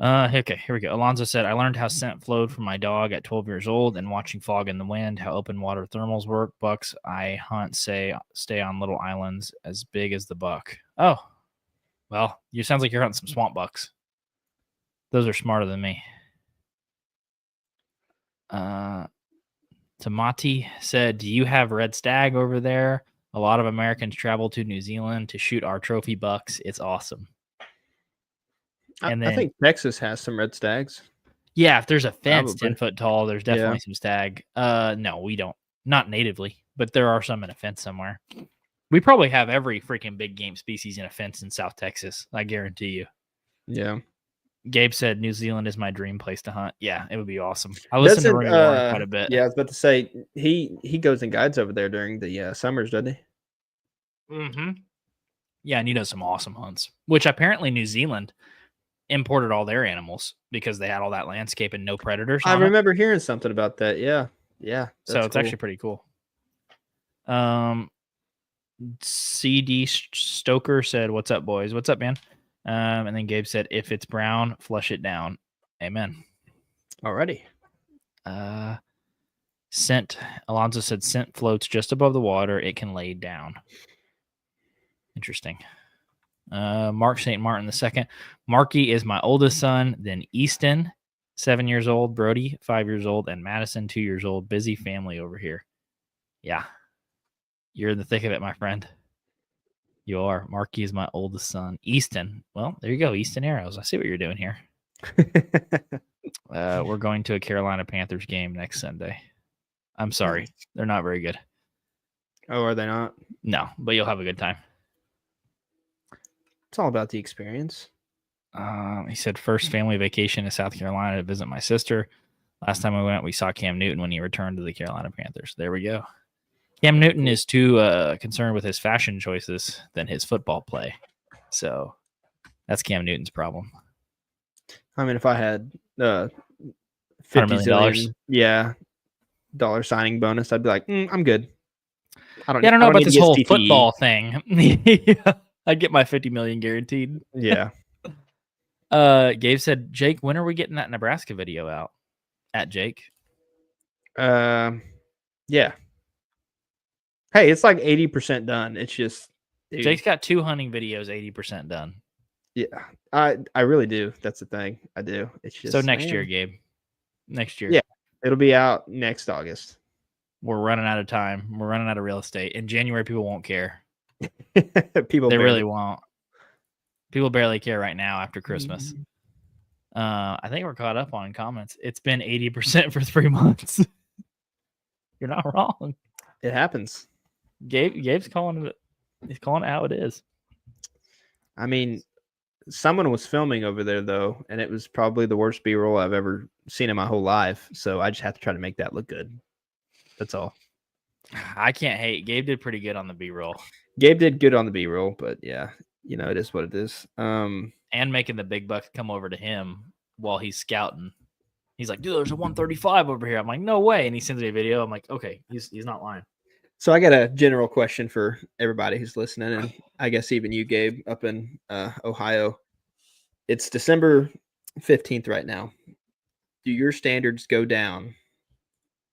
Okay, here we go. Alonzo said, I learned how scent flowed from my dog at 12 years old and watching Fog in the Wind, how open water thermals work. Bucks I hunt stay on little islands as big as the buck. Oh, well, you sounds like you're hunting some swamp bucks. Those are smarter than me. Tamati said, do you have red stag over there? A lot of Americans travel to New Zealand to shoot our trophy bucks. It's awesome. And then, I think Texas has some red stags. Yeah, if there's a fence 10 foot tall, there's definitely some stag. No, we don't. Not natively, but there are some in a fence somewhere. We probably have every freaking big game species in a fence in South Texas. I guarantee you. Yeah. Gabe said New Zealand is my dream place to hunt. Yeah, it would be awesome. I listen to Ring of Warren quite a bit. Yeah, I was about to say he goes and guides over there during the summers, doesn't he? Mm-hmm. Yeah, and he does some awesome hunts, which apparently New Zealand imported all their animals because they had all that landscape and no predators. I remember hearing something about that. Yeah. So it's actually pretty cool. CD Stoker said, "What's up, boys? What's up, man?" And then Gabe said, "If it's brown, flush it down." Amen. Alrighty. Scent. Alonzo said, "Scent floats just above the water. It can lay down." Interesting. Mark St. Martin II. Marky is my oldest son. Then Easton, 7 years old. Brody, 5 years old. And Madison, 2 years old. Busy family over here. Yeah. You're in the thick of it, my friend. You are. Marky is my oldest son. Easton. Well, there you go. Easton Arrows. I see what you're doing here. We're going to a Carolina Panthers game next Sunday. I'm sorry. They're not very good. Oh, are they not? No, but you'll have a good time. It's all about the experience. He said first family vacation to South Carolina to visit my sister. Last time we went, we saw Cam Newton when he returned to the Carolina Panthers. There we go. Cam Newton is too concerned with his fashion choices than his football play. So that's Cam Newton's problem. I mean, if I had $100 $50 million, yeah, dollar signing bonus, I'd be like, I'm good. I don't know about need this to get whole CTE. football thing. I'd get my $50 million guaranteed. Yeah. Gabe said, Jake, when are we getting that Nebraska video out? At Jake. Yeah. Hey, it's like 80% done. It's just dude, Jake's got 2 hunting videos 80% done. Yeah, I really do. That's the thing. I do. It's just so next year, Gabe. Next year. Yeah, it'll be out next August. We're running out of time. We're running out of real estate. In January, people won't care. People they really won't. People barely care right now after Christmas. I think we're caught up on comments. It's been 80% for 3 months. You're not wrong. It happens. Gabe's calling it. He's calling it how it is. I mean, someone was filming over there though, and it was probably the worst B-roll I've ever seen in my whole life. So I just have to try to make that look good. That's all. I can't hate. Gabe did pretty good on the B-roll. Gabe did good on the B-roll, but yeah, it is what it is. And making the big bucks come over to him while he's scouting. He's like, dude, there's a 135 over here. I'm like, no way. And he sends me a video. I'm like, okay, he's not lying. So I got a general question for everybody who's listening, and I guess even you, Gabe, up in Ohio. It's December 15th right now. Do your standards go down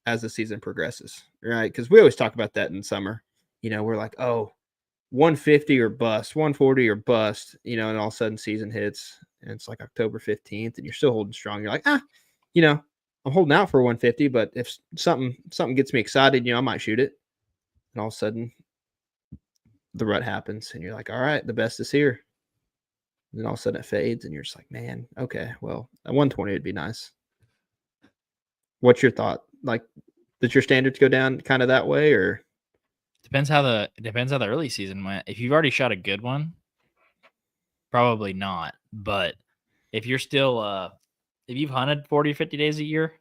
as the season progresses? Right? Because we always talk about that in summer. We're like, 150 or bust, 140 or bust, and all of a sudden season hits, and it's like October 15th, and you're still holding strong. You're like, I'm holding out for 150, but if something gets me excited, I might shoot it. And all of a sudden, the rut happens, and you're like, all right, the best is here. And then all of a sudden it fades, and you're just like, man, okay, well, at 120 would be nice. What's your thought? Like, does your standards go down kind of that way, or? Depends how the early season went. If you've already shot a good one, probably not. But if you're still, if you've hunted 40 or 50 days a year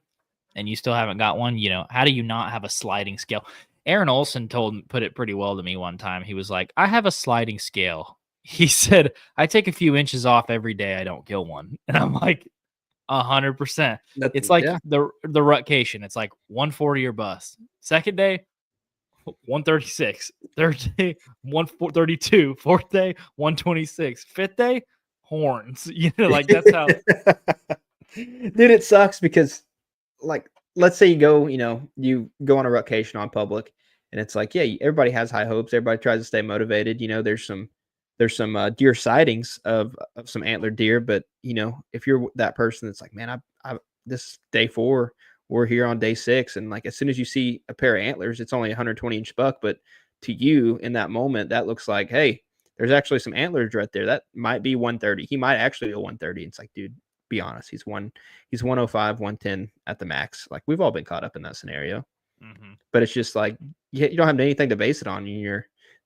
and you still haven't got one, how do you not have a sliding scale? Aaron Olson put it pretty well to me one time. He was like, I have a sliding scale. He said, I take a few inches off every day. I don't kill one. And I'm like, 100%. It's like the rutcation. It's like 140 or bust. Second day, 136. Third day, 132. Fourth day, 126. Fifth day, horns. Like that's how. Dude, it sucks because, like, let's say you go on a rutcation on public, and it's like, yeah, everybody has high hopes. Everybody tries to stay motivated. There's some deer sightings of some antlered deer, but if you're that person that's like, man, I this is day 4, we're here on day 6, and like as soon as you see a pair of antlers, it's only a 120-inch buck, but to you in that moment, that looks like, hey, there's actually some antlers right there. That might be 130. He might actually go 130. It's like, dude, be honest. He's 105, 110 at the max. Like we've all been caught up in that scenario. Mm-hmm. But it's just like you don't have anything to base it on.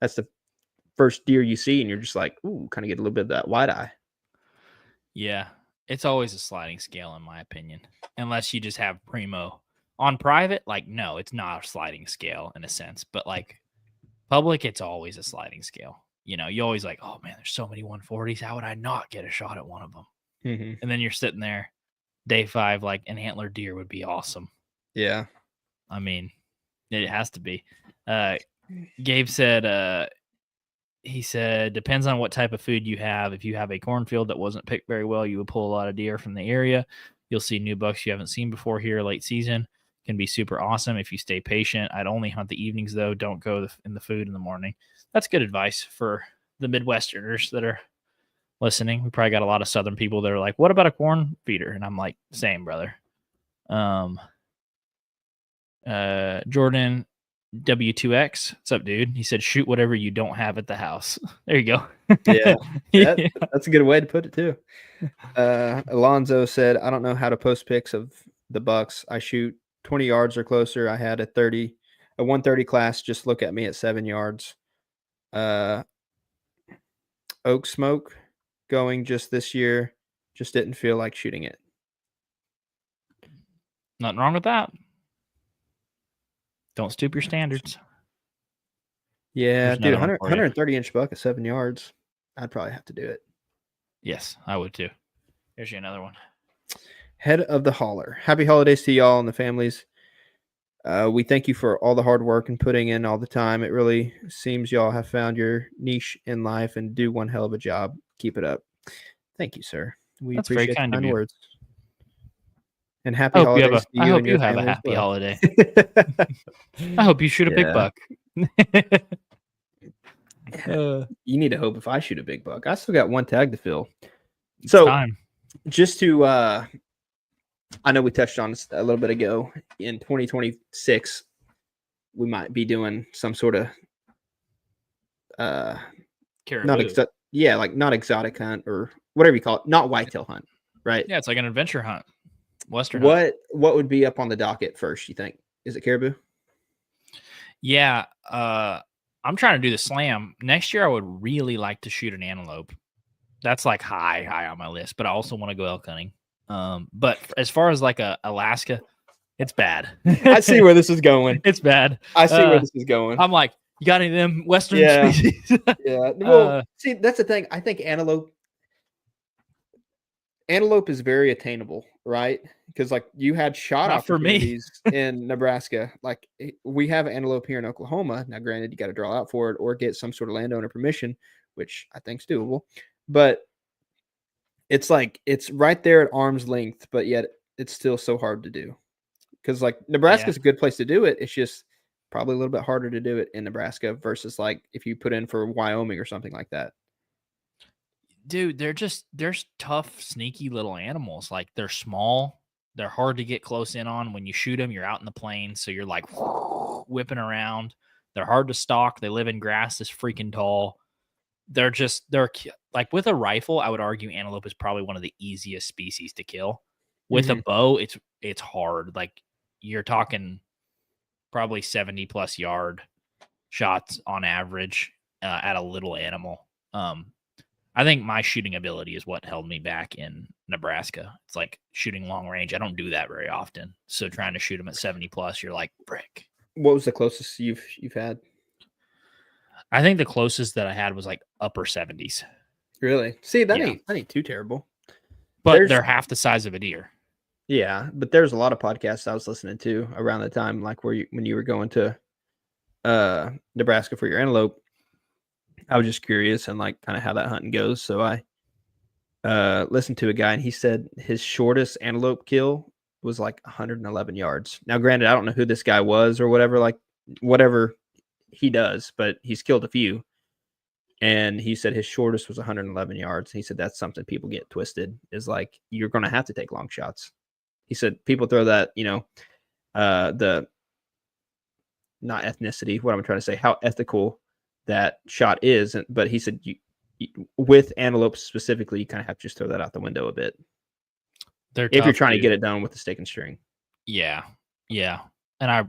That's the first deer you see, and you're just like, ooh, kind of get a little bit of that wide eye. Yeah, it's always a sliding scale in my opinion, unless you just have primo on private. Like, no, it's not a sliding scale in a sense, but like public, it's always a sliding scale. You always like, oh man, there's so many 140s. How would I not get a shot at one of them? Mm-hmm. And then you're sitting there, day 5, like an antler deer would be awesome. Yeah, I mean, it has to be. Gabe said. He said, depends on what type of food you have. If you have a cornfield that wasn't picked very well, you would pull a lot of deer from the area. You'll see new bucks you haven't seen before here late season. Can be super awesome if you stay patient. I'd only hunt the evenings, though. Don't go in the food in the morning. That's good advice for the Midwesterners that are listening. We probably got a lot of Southern people that are like, "What about a corn feeder?" And I'm like, "Same, brother." Jordan W2X, what's up, dude? He said, "Shoot whatever you don't have at the house." There you go. Yeah, Yeah. that's a good way to put it too. Alonzo said, "I don't know how to post pics of the bucks. I shoot 20 yards or closer. I had a 130 class. Just look at me at 7 yards. Oak smoke going just this year. Just didn't feel like shooting it." Nothing wrong with that. Don't stoop your standards. Yeah, There's dude, another one for you. 130-inch buck at 7 yards. I'd probably have to do it. Yes, I would too. Here's you another one. Head of the Holler. Happy holidays to y'all and the families. We thank you for all the hard work and putting in all the time. It really seems y'all have found your niche in life and do one hell of a job. Keep it up. Thank you, sir. We That's very appreciate the kind of kind you. words. And happy I hope you have holidays a. to I you hope and you your have a family as happy well. holiday. I hope you shoot a big Yeah. buck. You need to hope if I shoot a big buck. I still got one tag to fill. It's So time. just to I know we touched on this a little bit ago. In 2026, we might be doing some sort of Caribou. not exotic hunt or whatever you call it, not whitetail hunt, right? Yeah, it's like an adventure hunt. Western hunt. What would be up on the docket first, you think? Is it caribou? Yeah, I'm trying to do the slam. Next year I would really like to shoot an antelope. That's like high on my list, but I also want to go elk hunting. But as far as like Alaska, it's bad. I see where this is going. It's bad. I see where this is going. I'm like, you got any of them Western Yeah. species? Yeah. Well, see, that's the thing. I think antelope is very attainable, right? Because like you had shot Not for me. opportunities in Nebraska. Like we have antelope here in Oklahoma. Now, granted, you got to draw out for it or get some sort of landowner permission, which I think is doable. But it's like it's right there at arm's length, but yet it's still so hard to do. Because like Nebraska is a good place to do it. It's just probably a little bit harder to do it in Nebraska versus like if you put in for Wyoming or something like that. Dude, they're tough, sneaky little animals. Like they're small, they're hard to get close in on. When you shoot them, you're out in the plains, so you're like whipping around. They're hard to stalk. They live in grass this freaking tall. They're like with a rifle, I would argue antelope is probably one of the easiest species to kill. With a bow, it's hard. Like you're talking probably 70 plus yard shots on average at a little animal. I think my shooting ability is what held me back in Nebraska. It's like shooting long range. I don't do that very often. So trying to shoot them at 70 plus, you're like, frick. What was the closest you've had? I think the closest that I had was like upper 70s. Really? See, that ain't too terrible. But they're half the size of a deer. Yeah, but there's a lot of podcasts I was listening to around the time, like when you were going to Nebraska for your antelope. I was just curious and like kind of how that hunting goes. So I listened to a guy and he said his shortest antelope kill was like 111 yards. Now, granted, I don't know who this guy was or whatever he does, but he's killed a few. And he said his shortest was 111 yards. He said that's something people get twisted is like you're going to have to take long shots. He said people throw that, the not ethnicity, what I'm trying to say, how ethical that shot is. But he said with antelope specifically, you kind of have to just throw that out the window a bit. If you're trying to get it done with the stick and string. Yeah. Yeah. And I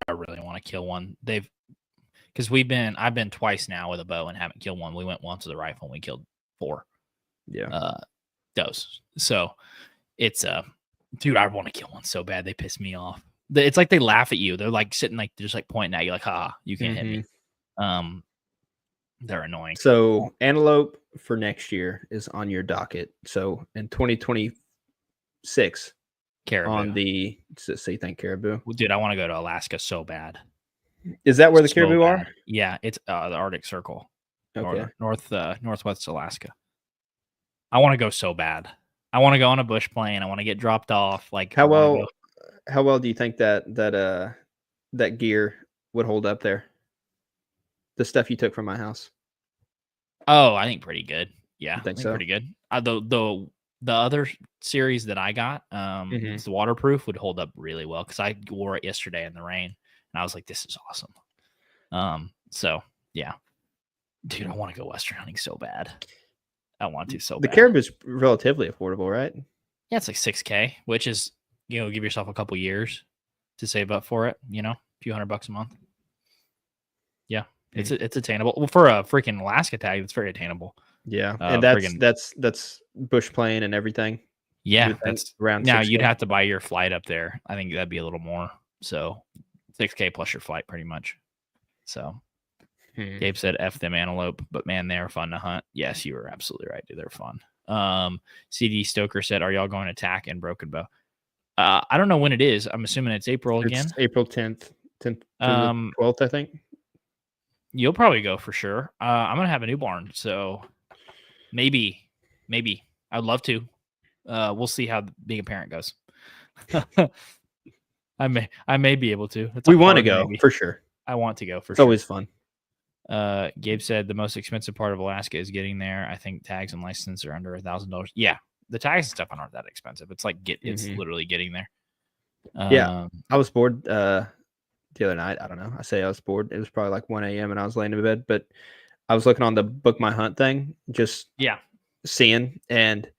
really want to kill one. Because I've been twice now with a bow and haven't killed one. We went once with a rifle and we killed 4. Yeah. Does. So it's dude, I want to kill one so bad. They piss me off. It's like they laugh at you. They're like sitting like they're just like pointing at you like, you can't hit me. They're annoying. So antelope for next year is on your docket. So in 2026, caribou on the so you think caribou? Well, dude, I want to go to Alaska so bad. Is that where the caribou are? Yeah, it's the Arctic Circle. Okay. Northwest Alaska. I want to go so bad. I want to go on a bush plane. I want to get dropped off. Like how well do you think that gear would hold up there? The stuff you took from my house. Oh, I think pretty good. Yeah, I I think think so. pretty good. The other series that I got, Mhm. it's the waterproof, would hold up really well because I wore it yesterday in the rain, and I was like, "This is awesome." So yeah, dude, I want to go Western hunting so bad. I want to so The bad. Caribou's relatively affordable, right? Yeah, it's like 6K, which is give yourself a couple years to save up for it. A few $100 a month. Yeah, Mm. it's attainable. Well, for a freaking Alaska tag, it's very attainable. Yeah, and Friggin' that's bush plane and everything. You Yeah, would think that's around now 6K. you'd have to buy your flight up there. I think that'd be a little more. So 6K plus your flight pretty much. So Hmm. Gabe said F them antelope, but man, they are fun to hunt. Yes, you were absolutely right, dude. They're fun. CD Stoker said, "Are y'all going to tack in Broken Bow?" I don't know when it is. I'm assuming it's April It's again. April 10th to the 12th, I think. You'll probably go for sure. I'm gonna have a new barn, so maybe I'd love to. We'll see how being a parent goes. I may be able to. It's We a want to hard go maybe. for sure. I want to go for It's sure. always fun. Gabe said the most expensive part of Alaska is getting there. I think tags and license are under $1,000. Yeah, the tags and stuff aren't that expensive. It's like it's literally getting there. Yeah, I was bored the other night. I don't know. I say I was bored. It was probably like 1 a.m. and I was laying in bed, but I was looking on the Book My Hunt thing, just seeing, and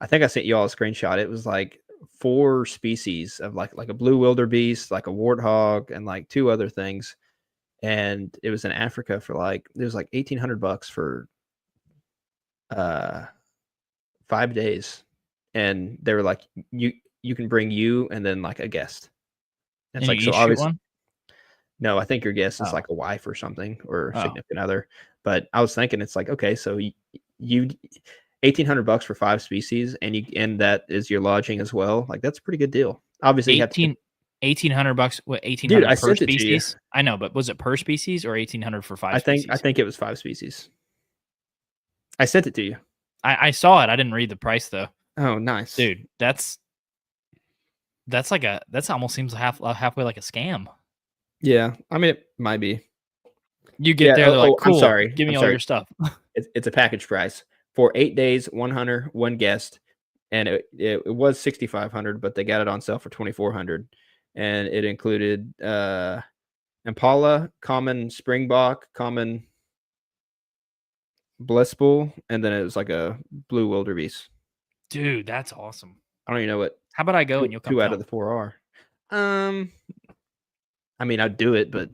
I think I sent you all a screenshot. It was like 4 species of like a blue wildebeest, like a warthog, and like 2 other things. And it was in Africa for like it was like $1,800 for 5 days. And they were like, you can bring you and then like a guest. And it's and you like, so each shoot obviously one. no, I think your guest is Oh. like a wife or something or Oh. significant other. But I was thinking it's like, okay, so you $1,800 for 5 species and that is your lodging as well. Like that's a pretty good deal. Obviously you have to $1,800. What, Dude, 1,800 I per sent it to you. species? I know, but was it per species or 1,800 for 5 I species? think it was 5 species. I sent it to you. I saw it. I didn't read the price though. Oh, nice. Dude, that's almost seems halfway like a scam. Yeah, I mean it might be. You get there, they're like, cool, I'm sorry. give me all your stuff. It's a package price for 8 days, 1 hunter, 1 guest, and it was 6,500, but they got it on sale for 2,400, and it included Impala, common springbok, common blissbull, and then it was like a blue wildebeest. Dude, that's awesome. I don't even know what. How about I go and you'll come 2 out of the 4 are. I mean, I'd do it, but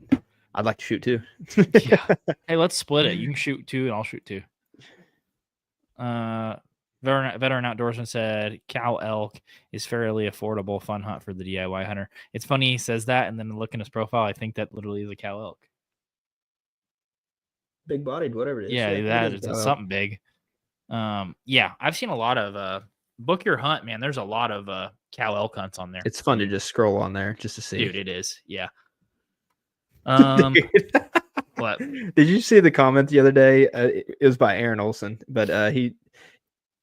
I'd like to shoot too. Yeah. Hey, let's split it. You can shoot 2 and I'll shoot 2. Veteran Outdoorsman said cow elk is fairly affordable fun hunt for the DIY hunter. It's funny he says that, and then look in his profile, I think that literally is a cow elk. Big bodied, whatever it is. Yeah, that is something big. Yeah, I've seen a lot of book your hunt, man. There's a lot of cow elk hunts on there. It's fun to just scroll on there just to see. Dude, it is. Yeah. What? Did you see the comment the other day? It was by Aaron Olson, but it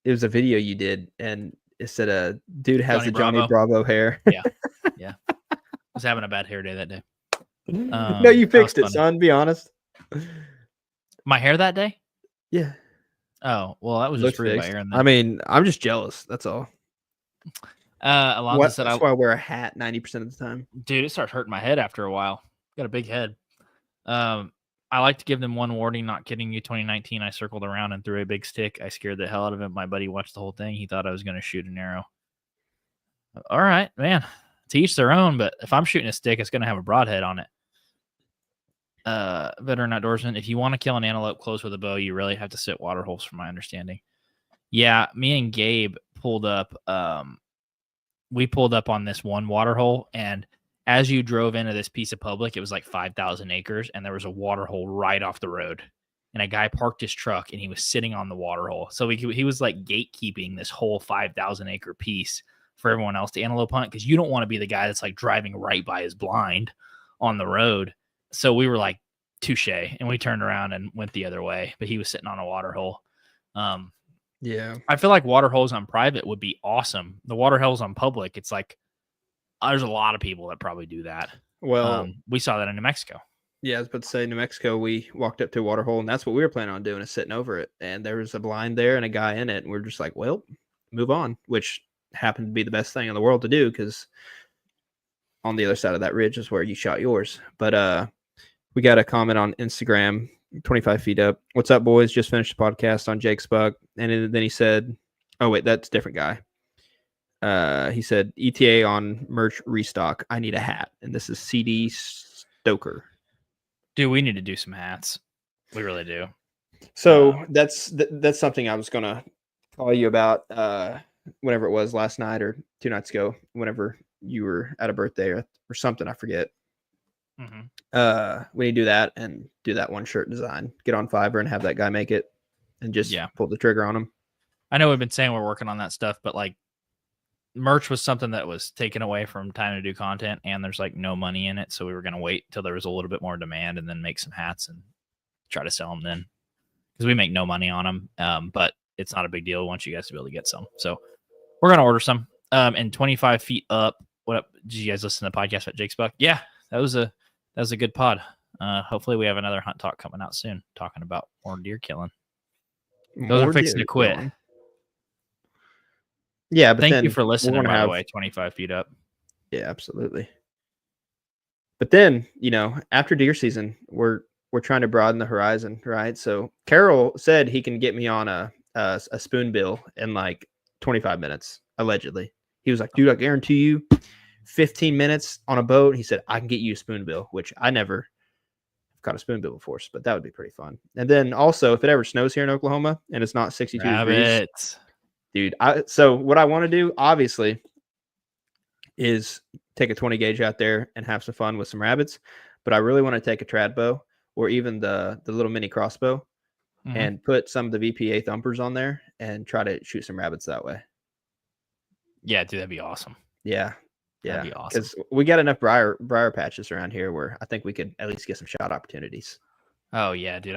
was a video you did, and it said a dude has the Johnny Bravo hair. Yeah. I was having a bad hair day that day. No, you fixed it, son. Be honest. My hair that day? Yeah. Oh, well, that was just rude by Aaron. I mean, I'm just jealous. That's all. Alonzo said that's why I wear a hat 90% of the time. Dude, it starts hurting my head after a while. Got a big head. I like to give them one warning. Not kidding you. 2019, I circled around and threw a big stick. I scared the hell out of him. My buddy watched the whole thing. He thought I was going to shoot an arrow. All right, man. To each their own, but if I'm shooting a stick, it's going to have a broadhead on it. Veteran Outdoorsman, if you want to kill an antelope close with a bow, you really have to sit water holes, from my understanding. Yeah, me and Gabe pulled up. We pulled up on this one water hole, and as you drove into this piece of public, it was like 5,000 acres, and there was a water hole right off the road. And a guy parked his truck, and he was sitting on the water hole. So he was like gatekeeping this whole 5,000 acre piece for everyone else to antelope hunt, because you don't want to be the guy that's like driving right by his blind on the road. So we were like, touche, and we turned around and went the other way. But he was sitting on a water hole. Yeah, I feel like water holes on private would be awesome. The water holes on public, it's like there's a lot of people that probably do that. Well, we saw that in New Mexico. Yeah, I was about to say New Mexico, we walked up to a water hole, and that's what we were planning on doing, is sitting over it. And there was a blind there and a guy in it, and we're just like, well, move on, which happened to be the best thing in the world to do because on the other side of that ridge is where you shot yours. But we got a comment on Instagram, 25 feet up. What's up, boys? Just finished the podcast on Jake's buck. And then he said, oh, wait, that's a different guy. He said, ETA on merch restock. I need a hat. And this is CD Stoker. Dude, we need to do some hats. We really do. So that's something I was going to call you about whenever it was last night or 2 nights ago, whenever you were at a birthday or something. I forget. Mm-hmm. We need to do that and do that one shirt design. Get on Fiverr and have that guy make it and just pull the trigger on him. I know we've been saying we're working on that stuff, but like merch was something that was taken away from time to do content, and there's like no money in it. So we were going to wait till there was a little bit more demand and then make some hats and try to sell them then, because we make no money on them. But it's not a big deal. We want you guys to be able to get some. So we're going to order some. And 25 feet up. What up? Did you guys listen to the podcast about Jake's buck? Yeah, that was a good pod. Hopefully we have another hunt talk coming out soon, talking about more deer killing. Those are fixing to quit. Killing. Yeah, but thank you for listening, by the way, 25 feet up. Yeah, absolutely. But then, after deer season, we're trying to broaden the horizon, right? So Carroll said he can get me on a spoonbill in like 25 minutes, allegedly. He was like, dude, I guarantee you 15 minutes on a boat. He said, I can get you a spoonbill, which I never caught a spoonbill before, but that would be pretty fun. And then also, if it ever snows here in Oklahoma and it's not 62 degrees, dude. So what I want to do, obviously, is take a 20 gauge out there and have some fun with some rabbits. But I really want to take a trad bow or even the little mini crossbow and put some of the VPA thumpers on there and try to shoot some rabbits that way. Yeah, dude, that'd be awesome. Yeah. That'd be awesome. Because we got enough briar patches around here where I think we could at least get some shot opportunities. Oh yeah, dude.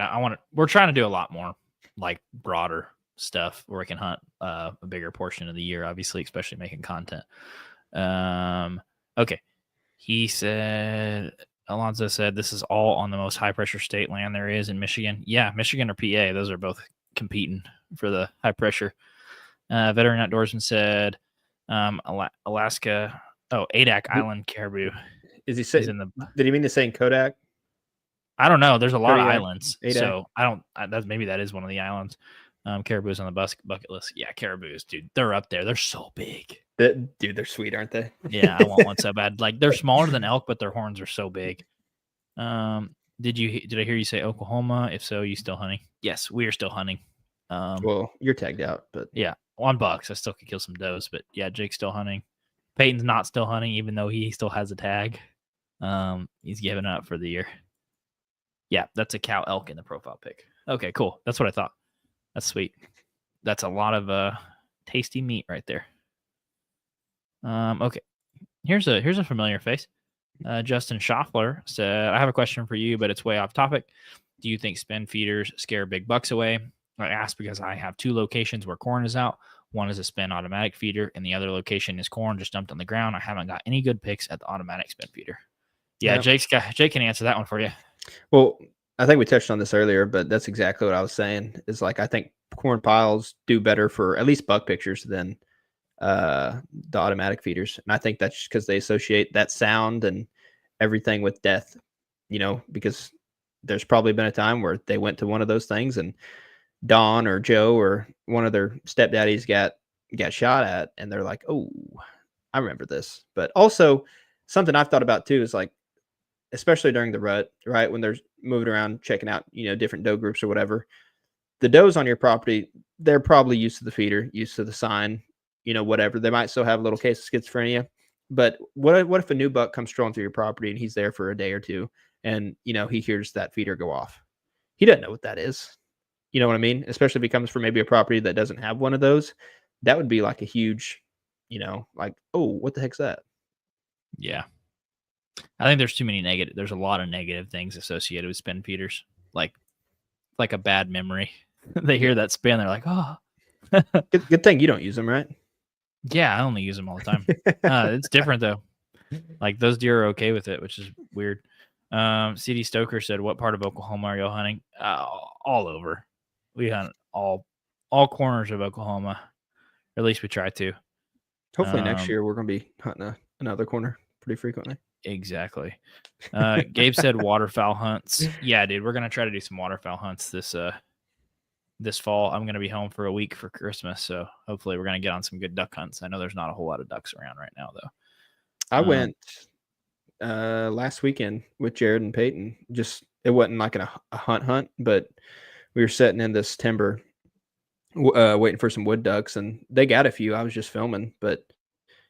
We're trying to do a lot more like broader stuff where we can hunt a bigger portion of the year, obviously, especially making content. Okay. Alonzo said this is all on the most high pressure state land there is in Michigan. Yeah, Michigan or PA, those are both competing for the high pressure. Veteran Outdoorsman said Alaska. Oh, Adak Island caribou. Is he saying? Did he mean to say Kodak? I don't know. There's a lot of islands, so I don't. Maybe that is one of the islands. Caribou's on the bucket list. Yeah, caribous, dude. They're up there. They're so big. Dude, they're sweet, aren't they? Yeah, I want one so bad. Like they're smaller than elk, but their horns are so big. Did I hear you say Oklahoma? If so, you still hunting? Yes, we are still hunting. Well, you're tagged out, but yeah, on bucks. I still could kill some does, but yeah, Jake's still hunting. Peyton's not still hunting, even though he still has a tag. He's giving up for the year. Yeah, that's a cow elk in the profile pic. Okay, cool. That's what I thought. That's sweet. That's a lot of tasty meat right there. Okay. Here's a familiar face. Justin Schaffler said, I have a question for you, but it's way off topic. Do you think spin feeders scare big bucks away? I asked because I have 2 locations where corn is out. One is a spin automatic feeder, and the other location is corn just dumped on the ground. I haven't got any good picks at the automatic spin feeder. Yeah, Jake can answer that one for you. Well, I think we touched on this earlier, but that's exactly what I was saying. Is like I think corn piles do better for at least buck pictures than the automatic feeders, and I think that's just because they associate that sound and everything with death. Because there's probably been a time where they went to one of those things and Don or Joe or one of their stepdaddies got shot at, and they're like, "Oh, I remember this." But also something I've thought about too is like, especially during the rut, right? When they're moving around, checking out, different doe groups or whatever, the does on your property, they're probably used to the feeder, used to the sign, whatever. They might still have a little case of schizophrenia, but what if a new buck comes strolling through your property and he's there for a day or two and, he hears that feeder go off? He doesn't know what that is. You know what I mean? Especially if he comes from maybe a property that doesn't have one of those, that would be like a huge, like, oh, what the heck's that? Yeah. I think there's too many negative. There's a lot of negative things associated with spin feeders, like a bad memory. They hear that spin, they're like, oh. Good thing you don't use them, right? Yeah, I only use them all the time. It's different though. Like those deer are okay with it, which is weird. CD Stoker said, "What part of Oklahoma are y'all hunting?" All over. We hunt all corners of Oklahoma. Or at least we try to. Hopefully next year we're going to be hunting another corner pretty frequently. Exactly. Gabe said waterfowl hunts. Yeah, dude, we're gonna try to do some waterfowl hunts this fall. I'm gonna be home for a week for Christmas, so hopefully we're gonna get on some good duck hunts. I know there's not a whole lot of ducks around right now, though. I went last weekend with Jared and Peyton. Just it wasn't like a hunt, but we were sitting in this timber, waiting for some wood ducks, and they got a few. I was just filming, but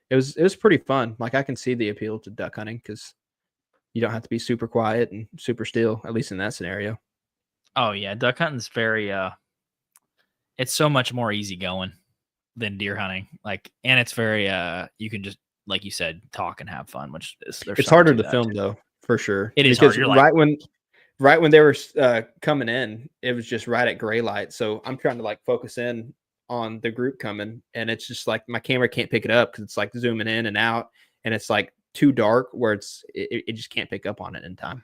it was pretty fun. Like I can see the appeal to duck hunting because you don't have to be super quiet and super still, at least in that scenario. Oh yeah, duck hunting's very it's so much more easygoing than deer hunting. Like, and it's very you can just, like you said, talk and have fun, which is it's harder to film though, for sure. It is because hard. right when they were coming in, it was just right at gray light. So I'm trying to like focus in on the group coming, and it's just like my camera can't pick it up because it's like zooming in and out, and it's like too dark where it just can't pick up on it in time.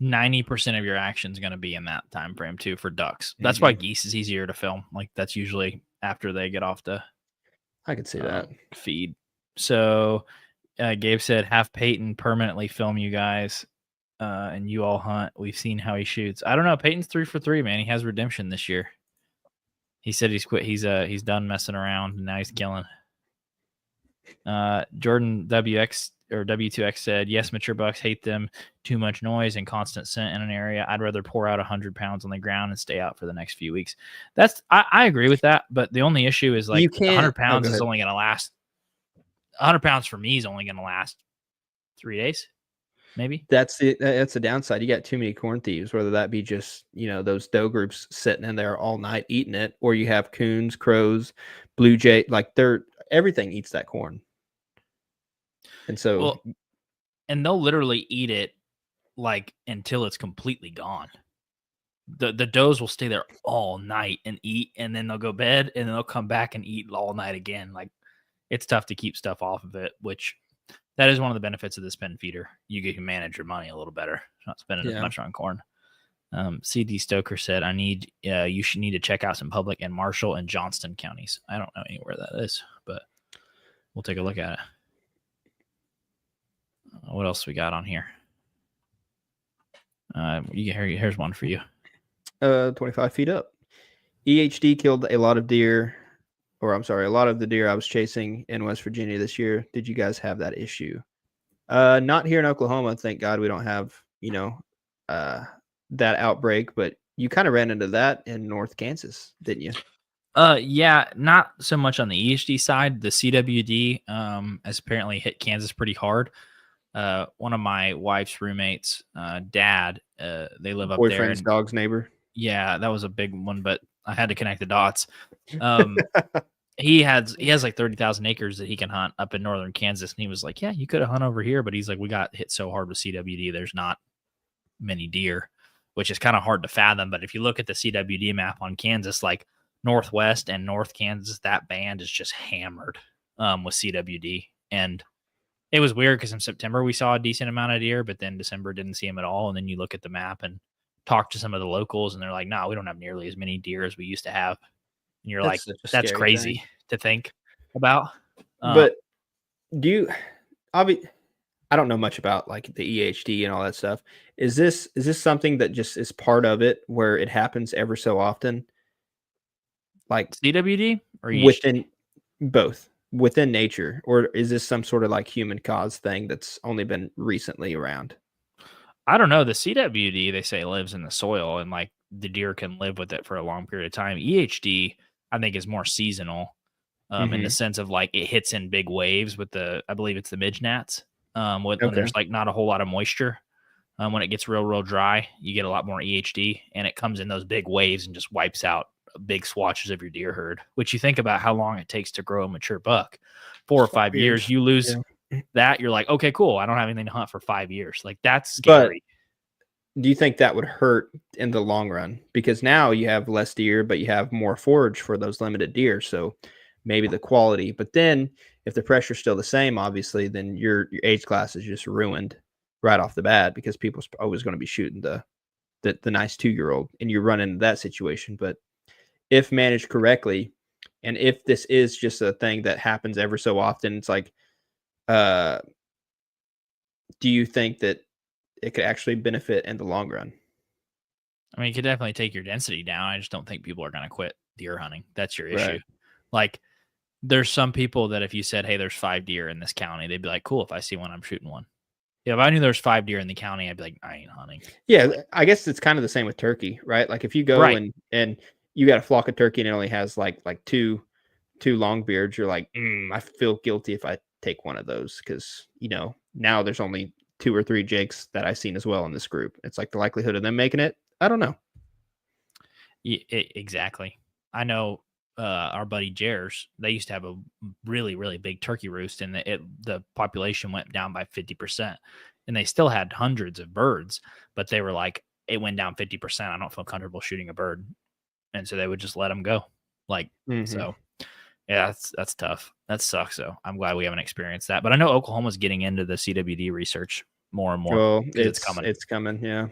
90% of your action is going to be in that time frame too for ducks. That's why geese is easier to film. Like that's usually after they get off the I could see that feed. So Gabe said, have Peyton permanently film you guys and you all hunt. We've seen how he shoots. I don't know. Peyton's 3 for 3, man. He has redemption this year. He said he's quit. He's done messing around and now he's killing. Jordan WX or W2X said, yes, mature bucks hate them. Too much noise and constant scent in an area. I'd rather pour out 100 pounds on the ground and stay out for the next few weeks. I agree with that, but the only issue is like 100 pounds is only going to last. 100 pounds for me is only going to last 3 days, maybe. That's the downside. You got too many corn thieves, whether that be just, those doe groups sitting in there all night eating it, or you have coons, crows, blue jay, like everything eats that corn. And so, and they'll literally eat it like until it's completely gone. The does will stay there all night and eat, and then they'll go bed, and then they'll come back and eat all night again. Like it's tough to keep stuff off of it, which that is one of the benefits of the spin feeder. You can manage your money a little better, not spending as much on corn. CD Stoker said, you should need to check out some public in Marshall and Johnston counties. I don't know anywhere that is, but we'll take a look at it. What else we got on here? Here's one for you. 25 feet up. EHD killed a lot of the deer I was chasing in West Virginia this year. Did you guys have that issue? Not here in Oklahoma. Thank God we don't have, that outbreak, but you kind of ran into that in North Kansas, didn't you? Yeah, not so much on the EHD side. The CWD has apparently hit Kansas pretty hard. One of my wife's roommates, dad, they live up there. Boyfriend's dog's neighbor. Yeah, that was a big one, but I had to connect the dots. He has like 30,000 acres that he can hunt up in northern Kansas, and he was like, "Yeah, you could have hunt over here," but he's like, "We got hit so hard with CWD. There's not many deer," which is kind of hard to fathom. But if you look at the CWD map on Kansas, like Northwest and North Kansas, that band is just hammered with CWD. And it was weird because in September we saw a decent amount of deer, but then December didn't see them at all. And then you look at the map and talk to some of the locals, and they're like, "No, we don't have nearly as many deer as we used to have." And you're like, "That's crazy to think about." But I don't know much about like the EHD and all that stuff. Is this something that just is part of it where it happens ever so often? Like CWD or within both? Within nature, or is this some sort of like human cause thing that's only been recently around? I don't know. The CWD, they say, lives in the soil, and like the deer can live with it for a long period of time. EHD, I think, is more seasonal in the sense of like it hits in big waves with I believe it's the midge gnats. When there's like not a whole lot of moisture. When it gets real dry, you get a lot more EHD, and it comes in those big waves and just wipes out big swatches of your deer herd, which you think about how long it takes to grow a mature buck. 4 or 5 years, you lose that. You're like, okay, cool. I don't have anything to hunt for 5 years. Like that's scary. But do you think that would hurt in the long run? Because now you have less deer, but you have more forage for those limited deer. So maybe the quality, but then if the pressure's still the same, obviously, then your age class is just ruined. right off the bat because people's always going to be shooting the nice 2-year-old, and you run into that situation. But if managed correctly, and if this is just a thing that happens ever so often, it's like, do you think that it could actually benefit in the long run? I mean, you could definitely take your density down. I just don't think people are going to quit deer hunting. That's your issue. Right. Like, there's some people that if you said, hey, there's 5 deer in this county, they'd be like, cool, if I see one, I'm shooting one. Yeah, if I knew there's 5 deer in the county, I'd be like, I ain't hunting. Yeah, I guess it's kind of the same with turkey, right? Like if you go Right. and you got a flock of turkey and it only has like two long beards, you're like, I feel guilty if I take one of those because now there's only 2 or 3 jakes that I've seen as well in this group. It's like the likelihood of them making it, I don't know. Yeah, exactly. I know our buddy Jers, they used to have a really, really big turkey roost, and the population went down by 50%. And they still had hundreds of birds, but they were like, it went down 50%. I don't feel comfortable shooting a bird. And so they would just let them go. Like, so yeah, that's tough. That sucks. So I'm glad we haven't experienced that. But I know Oklahoma's getting into the CWD research more and more. Well, it's coming. It's coming. Yeah.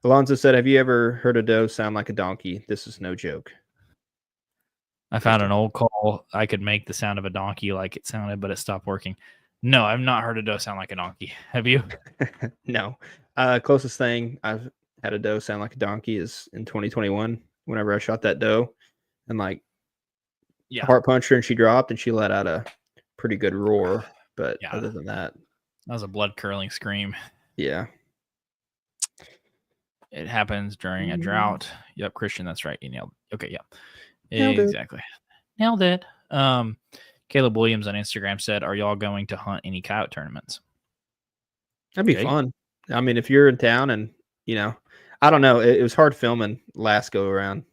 Alonzo said, have you ever heard a doe sound like a donkey? This is no joke. I found an old call. I could make the sound of a donkey like it sounded, but it stopped working. No, I've not heard a doe sound like a donkey. Have you? No. Closest thing I've had a doe sound like a donkey is in 2021, whenever I shot that doe and like heart punched her and she dropped and she let out a pretty good roar. But other than that was a blood curdling scream. Yeah. It happens during a drought. Yep, Christian, that's right. You nailed it. Okay, yeah. Nailed exactly. Nailed it. Caleb Williams on Instagram said, are y'all going to hunt any coyote tournaments? That'd be fun. I mean, if you're in town and, I don't know. It was hard filming last go around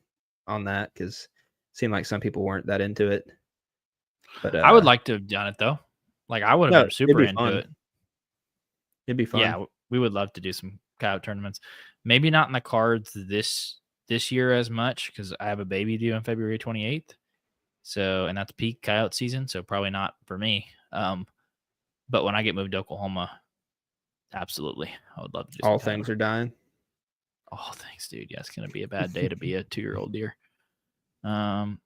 on that because it seemed like some people weren't that into it. But I would like to have done it, though. Like, I would have been super into it. It'd be fun. Yeah, we would love to do some coyote tournaments. Maybe not in the cards this year as much because I have a baby due on February 28th. So, and that's peak coyote season. So probably not for me. But when I get moved to Oklahoma, absolutely. I would love to do all things are dying. Oh, thanks, dude. Yeah, it's going to be a bad day to be a 2-year-old deer. I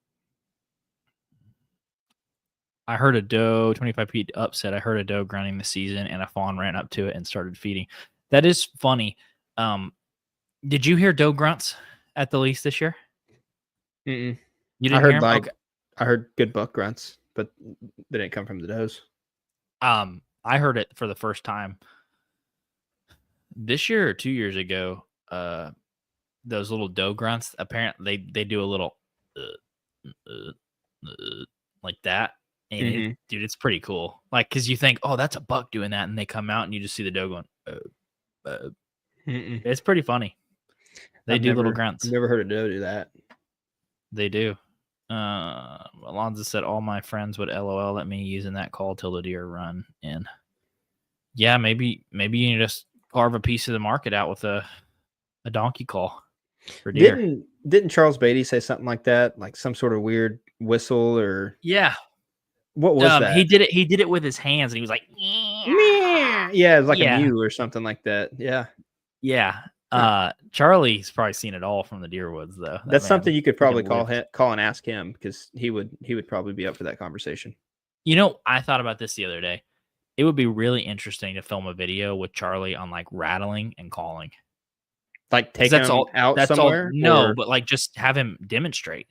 heard a doe 25 feet up said, I heard a doe grunting the season and a fawn ran up to it and started feeding. That is funny. Did you hear doe grunts at the lease this year? You didn't hear them? Okay. I heard good buck grunts, but they didn't come from the does. I heard it for the first time this year or 2 years ago. Those little doe grunts, apparently they do a little like that. And dude, it's pretty cool. Like, cause you think, oh, that's a buck doing that. And they come out and you just see the doe going, It's pretty funny. They do little grunts. I've never heard a doe do that. They do. Alonzo said all my friends would LOL at me using that call till the deer run in. Yeah, maybe you just carve a piece of the market out with a donkey call for deer. Didn't Charles Beatty say something like that? Like some sort of weird whistle or what was that? He did it with his hands and he was like, yeah, it's like a mew or something like that. Yeah. Charlie's probably seen it all from the deer woods though. That's something you could probably call and ask him because he would probably be up for that conversation. I thought about this the other day. It would be really interesting to film a video with Charlie on like rattling and calling. Like taking him out somewhere? No, but like just have him demonstrate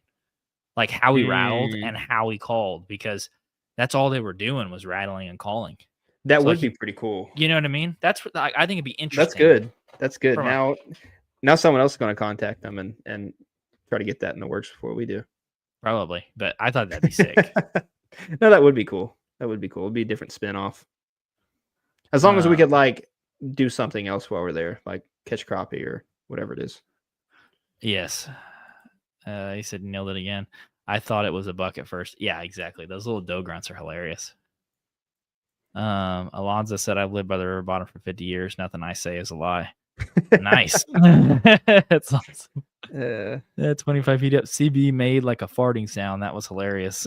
like how he rattled and how he called because that's all they were doing was rattling and calling. That would be pretty cool. You know what I mean? I think it'd be interesting. That's good. Now someone else is going to contact them and try to get that in the works before we do. Probably, but I thought that'd be sick. No, that would be cool. It'd be a different spin-off. As long as we could like do something else while we're there, like catch crappie or whatever it is. Yes. He said nailed it again. I thought it was a buck at first. Yeah, exactly. Those little doe grunts are hilarious. Alonzo said, I've lived by the river bottom for 50 years. Nothing I say is a lie. Nice. That's awesome. 25 feet up. CB made like a farting sound. That was hilarious.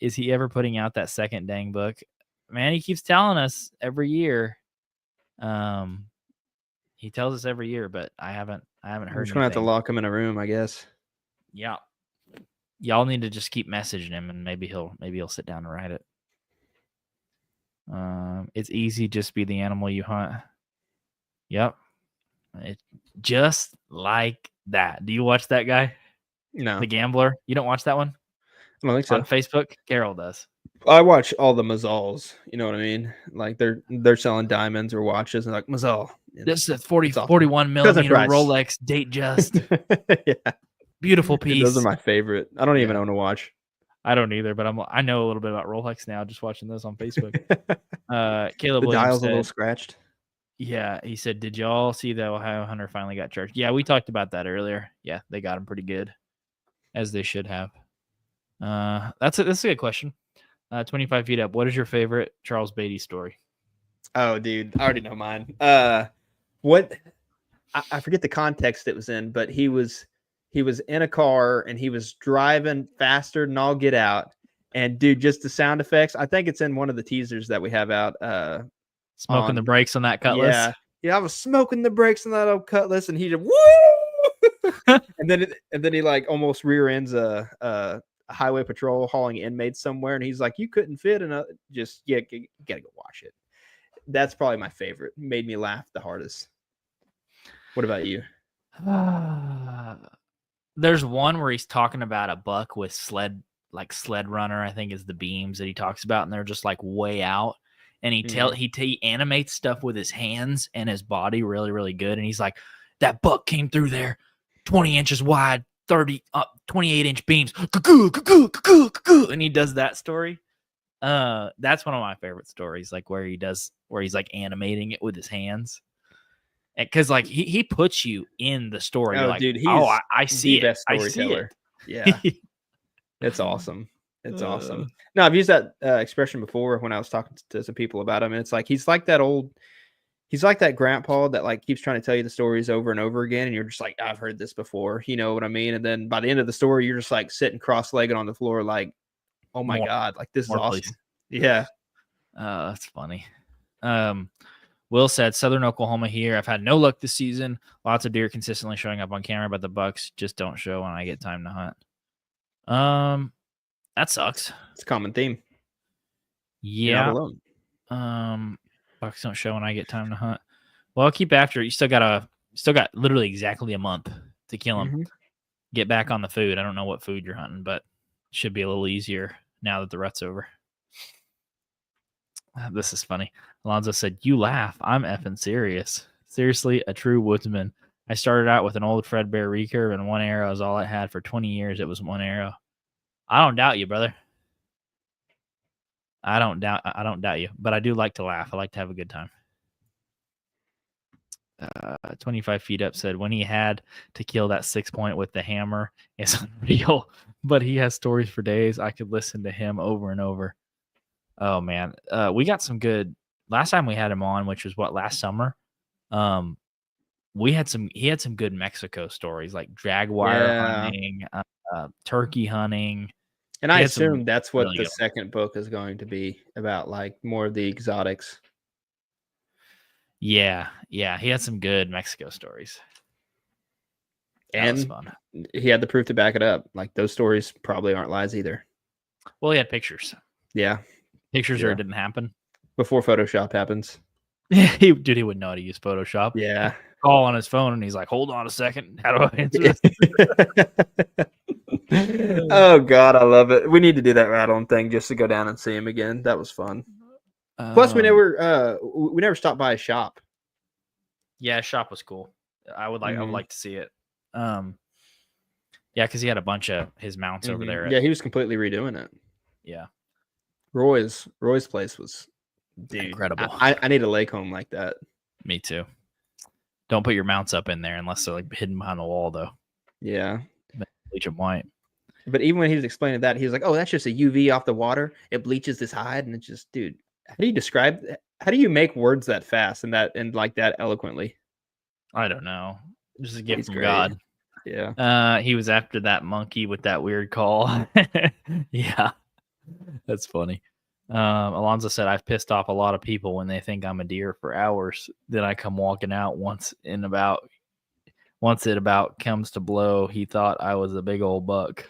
Is he ever putting out that second dang book? man, he keeps telling us every year. He tells us every year, but I haven't We're heard just gonna have to anything. lock him in a room, I guess. Yeah. Y'all need to just keep messaging him, and maybe he'll sit down and write it. It's easy, just be the animal you hunt. Yep. It just like that. Do you watch that guy? No, The Gambler? You don't watch that one I don't think so. on Facebook? Carol does. I watch all the Mazals. You know what I mean? Like they're selling diamonds or watches, and like Mazal. This is 40, It's awesome. 41 Cousin millimeter Price. Rolex, date just. Yeah, Beautiful Dude, piece. those are my favorite. I don't even Yeah. own a watch. I don't either, but I know a little bit about Rolex now just watching this on Facebook. The Caleb Williams dial's a said, little scratched. yeah, he said, did y'all see the Ohio Hunter finally got charged? Yeah, we talked about that earlier. Yeah, they got him pretty good, as they should have. That's a good question. 25 feet up. What is your favorite Charles Beatty story? Oh, dude, I already know mine. What? I forget the context it was in, but he was in a car and he was driving faster than all get out. And dude, just the sound effects. I think it's in one of the teasers that we have out. Smoking the brakes on that Cutlass. Yeah, I was smoking the brakes on that old Cutlass, and he just woo. and then he like almost rear ends a highway patrol hauling inmates somewhere, and he's like, "You couldn't fit in a just you gotta go watch it." That's probably my favorite. Made me laugh the hardest. What about you? There's one where he's talking about a buck with sled runner, I think is the beams that he talks about, and they're just like way out. And he animates stuff with his hands and his body really, really good. And he's like, that buck came through there 20 inches wide, 28-inch beams. And he does that story. That's one of my favorite stories, like where he's like animating it with his hands. Because like he puts you in the story. Oh, You're like, dude, he's I see the it. best I see storyteller. it. Yeah, it's awesome. It's awesome. No, I've used that expression before when I was talking to some people about him, and it's like he's like that grandpa that like keeps trying to tell you the stories over and over again, and you're just like, I've heard this before, you know what I mean? And then by the end of the story, you're just like sitting cross-legged on the floor, like, oh my god, like this is awesome. Please. Yeah. That's funny. Will said, Southern Oklahoma here. I've had no luck this season. Lots of deer consistently showing up on camera, but the bucks just don't show when I get time to hunt. That sucks. It's a common theme. Yeah. You're not alone. Bucks don't show when I get time to hunt. Well, I'll keep after it. You still got literally exactly a month to kill him. Get back on the food. I don't know what food you're hunting, but it should be a little easier now that the rut's over. This is funny. Alonzo said, you laugh. I'm effing serious. Seriously, a true woodsman. I started out with an old Fredbear recurve, and one arrow is all I had for 20 years. It was one arrow. I don't doubt you, brother. I don't doubt you, but I do like to laugh. I like to have a good time. 25 feet up said, when he had to kill that 6-point with the hammer, it's unreal, but he has stories for days. I could listen to him over and over. Oh man. We got some good, last time we had him on, which was last summer. He had some good Mexico stories, like jaguar hunting, turkey hunting. And I assume that's what the second book is going to be about, like more of the exotics. Yeah. He had some good Mexico stories. That was fun. He had the proof to back it up. Like those stories probably aren't lies either. Well, he had pictures. Yeah. Pictures or it didn't happen. Before Photoshop happens. He would know how to use Photoshop. Yeah. Call on his phone and he's like, hold on a second. How do I answer this? Oh God, I love it. We need to do that Rattle thing just to go down and see him again. That was fun. Plus, we never stopped by his shop. Yeah, his shop was cool. I would like to see it. Yeah, because he had a bunch of his mounts over there. Yeah, he was completely redoing it. Yeah. Roy's place was incredible. I need a lake home like that. Me too. Don't put your mounts up in there unless they're like hidden behind the wall, though. Yeah. Bleach them white. But even when he was explaining that, he was like, "Oh, that's just a UV off the water. It bleaches this hide." And it's just, dude, how do you make words that fast and like that eloquently? I don't know. Just a gift from God. Yeah. He was after that monkey with that weird call. Yeah. That's funny. Alonzo said, I've pissed off a lot of people when they think I'm a deer for hours. Then I come walking out once it about comes to blow, he thought I was a big old buck.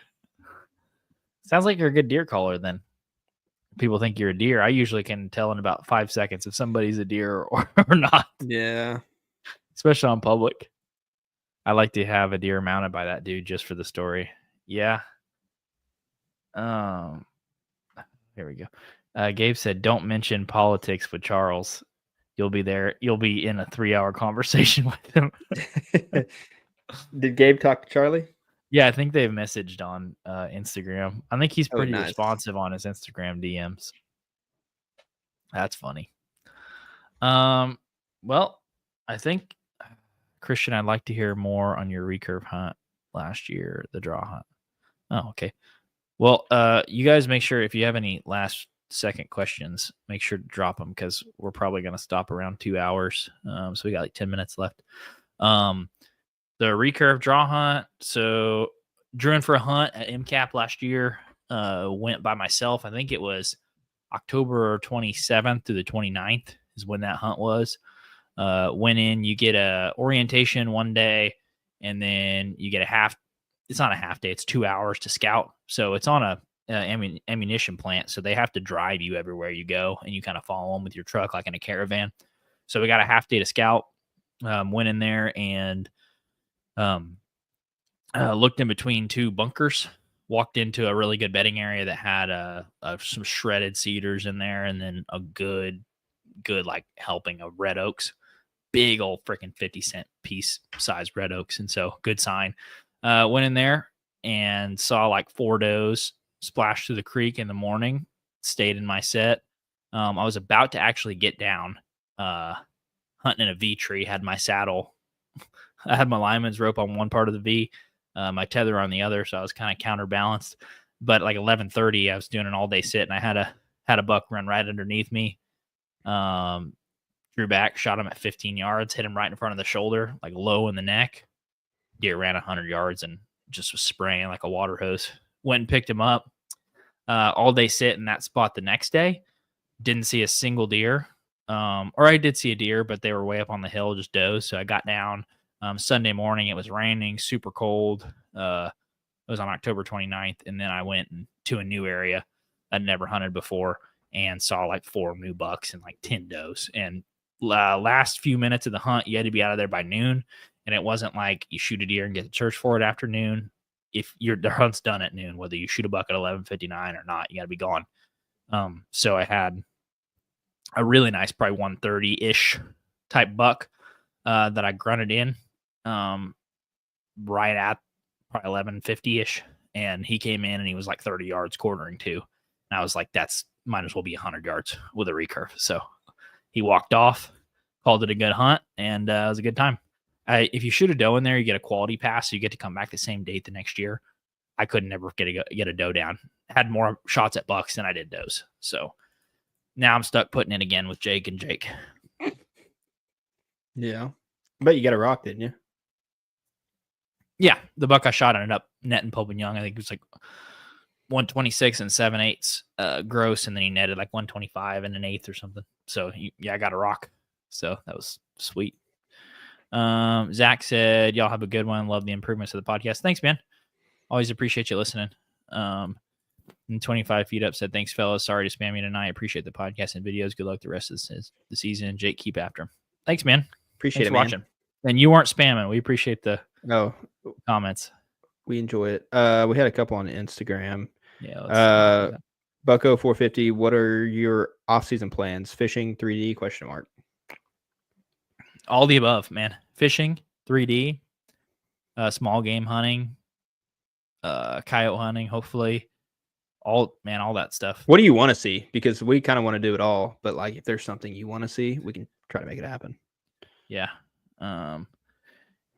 Sounds like you're a good deer caller then. People think you're a deer. I usually can tell in about 5 seconds if somebody's a deer or not. Yeah. Especially on public. I like to have a deer mounted by that dude just for the story. Yeah. Here we go. Gabe said, don't mention politics with Charles. You'll be there. You'll be in a 3-hour conversation with him. Did Gabe talk to Charlie? Yeah, I think they've messaged on Instagram. I think he's pretty nice. responsive on his Instagram DMs. That's funny. Well, I think, Christian, I'd like to hear more on your recurve hunt last year, the draw hunt. Oh, okay. Well, you guys make sure if you have any last second questions, make sure to drop them because we're probably going to stop around 2 hours. So we got like 10 minutes left. The recurve draw hunt. So drew in for a hunt at MCAP last year. Went by myself. I think it was October 27th through the 29th is when that hunt was. Went in, you get a orientation one day, and then you get it's not a half day, it's 2 hours to scout. So it's on a ammunition plant. So they have to drive you everywhere you go, and you kind of follow them with your truck like in a caravan. So we got a half day to scout. Went in there and looked in between 2 bunkers, walked into a really good bedding area that had some shredded cedars in there, and then a good like helping of red oaks, big old freaking 50-cent piece size red oaks. And so good sign. Went in there and saw like 4 does splash through the creek in the morning, stayed in my set. I was about to actually get down, hunting in a V tree, had my saddle. I had my lineman's rope on one part of the V, my tether on the other, so I was kind of counterbalanced. But like 11:30, I was doing an all-day sit, and I had a buck run right underneath me. Drew back, shot him at 15 yards, hit him right in front of the shoulder, like low in the neck. Deer ran 100 yards and just was spraying like a water hose. Went and picked him up. All-day sit in that spot the next day. Didn't see a single deer. Or I did see a deer, but they were way up on the hill, just does. So I got down. Sunday morning, it was raining, super cold. It was on October 29th. And then I went to a new area I'd never hunted before and saw like 4 new bucks and like 10 does. And last few minutes of the hunt, you had to be out of there by noon. And it wasn't like you shoot a deer and get to church for it after noon. If the hunt's done at noon, whether you shoot a buck at 11:59 or not, you got to be gone. So I had a really nice, probably 130-ish type buck that I grunted in right at probably 11:50-ish. And he came in and he was like 30 yards quartering too. And I was like, that's might as well be 100 yards with a recurve. So he walked off, called it a good hunt, and it was a good time. If you shoot a doe in there, you get a quality pass, so you get to come back the same date the next year. I could never get a doe down. Had more shots at bucks than I did does. So now I'm stuck putting it again with Jake and Jake. Yeah. I bet you got a rock, didn't you? Yeah. The buck I shot ended up netting Pope and Young. I think it was like 126 and 7/8 gross, and then he netted like 125 and an eighth or something. So yeah, I got a rock. So that was sweet. Zach said, y'all have a good one. Love the improvements of the podcast. Thanks, man. Always appreciate you listening. And 25 feet up said, thanks, fellas. Sorry to spam you tonight. Appreciate the podcast and videos. Good luck the rest of the season. Jake, keep after him. Thanks, man. Appreciate Thanks it, for watching. And you weren't spamming. We appreciate the comments. We enjoy it. We had a couple on Instagram. Yeah. Bucko 450. What are your off-season plans? Fishing, 3D? ? All the above, man. Fishing, 3D, small game hunting, coyote hunting, hopefully. All that stuff. What do you want to see? Because we kind of want to do it all, but like if there's something you want to see, we can try to make it happen. Yeah.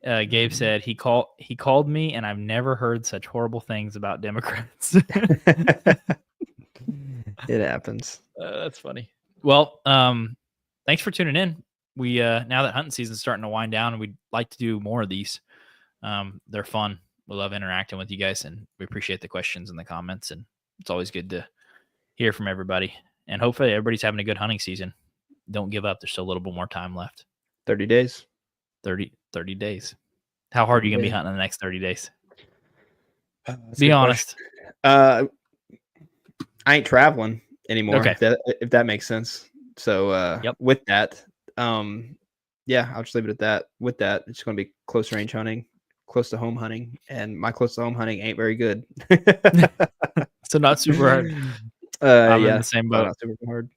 Gabe said he called me, and I've never heard such horrible things about Democrats. It happens. That's funny. Well, thanks for tuning in. We now that hunting season's starting to wind down, we'd like to do more of these. They're fun. We love interacting with you guys, and we appreciate the questions and the comments, and it's always good to hear from everybody. and hopefully everybody's having a good hunting season. Don't give up. There's still a little bit more time left. 30 days. 30 days. How hard are you going to be Yeah. hunting in the next 30 days? That's a Be good honest. question. I ain't traveling anymore. Okay. If that makes sense. So Yep. with that, yeah, I'll just leave it at that. With that, it's going to be close range hunting, close to home hunting, and my close to home hunting ain't very good. So not super hard. I'm in the same boat. Not super hard.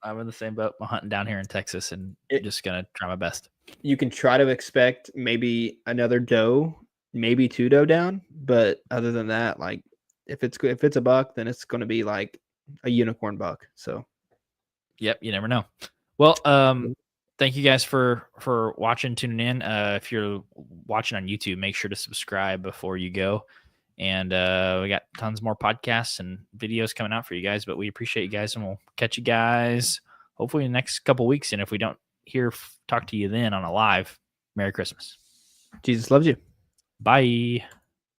I'm in the same boat. I'm hunting down here in Texas and just going to try my best. You can try to expect maybe another doe, maybe 2 doe down, but other than that, like if it's a buck, then it's going to be like a unicorn buck. So, yep, you never know. Well, thank you guys for watching, tuning in. If you're watching on YouTube, make sure to subscribe before you go. And we got tons more podcasts and videos coming out for you guys, but we appreciate you guys, and we'll catch you guys hopefully in the next couple weeks. And if we don't talk to you then on a live, Merry Christmas. Jesus loves you. Bye.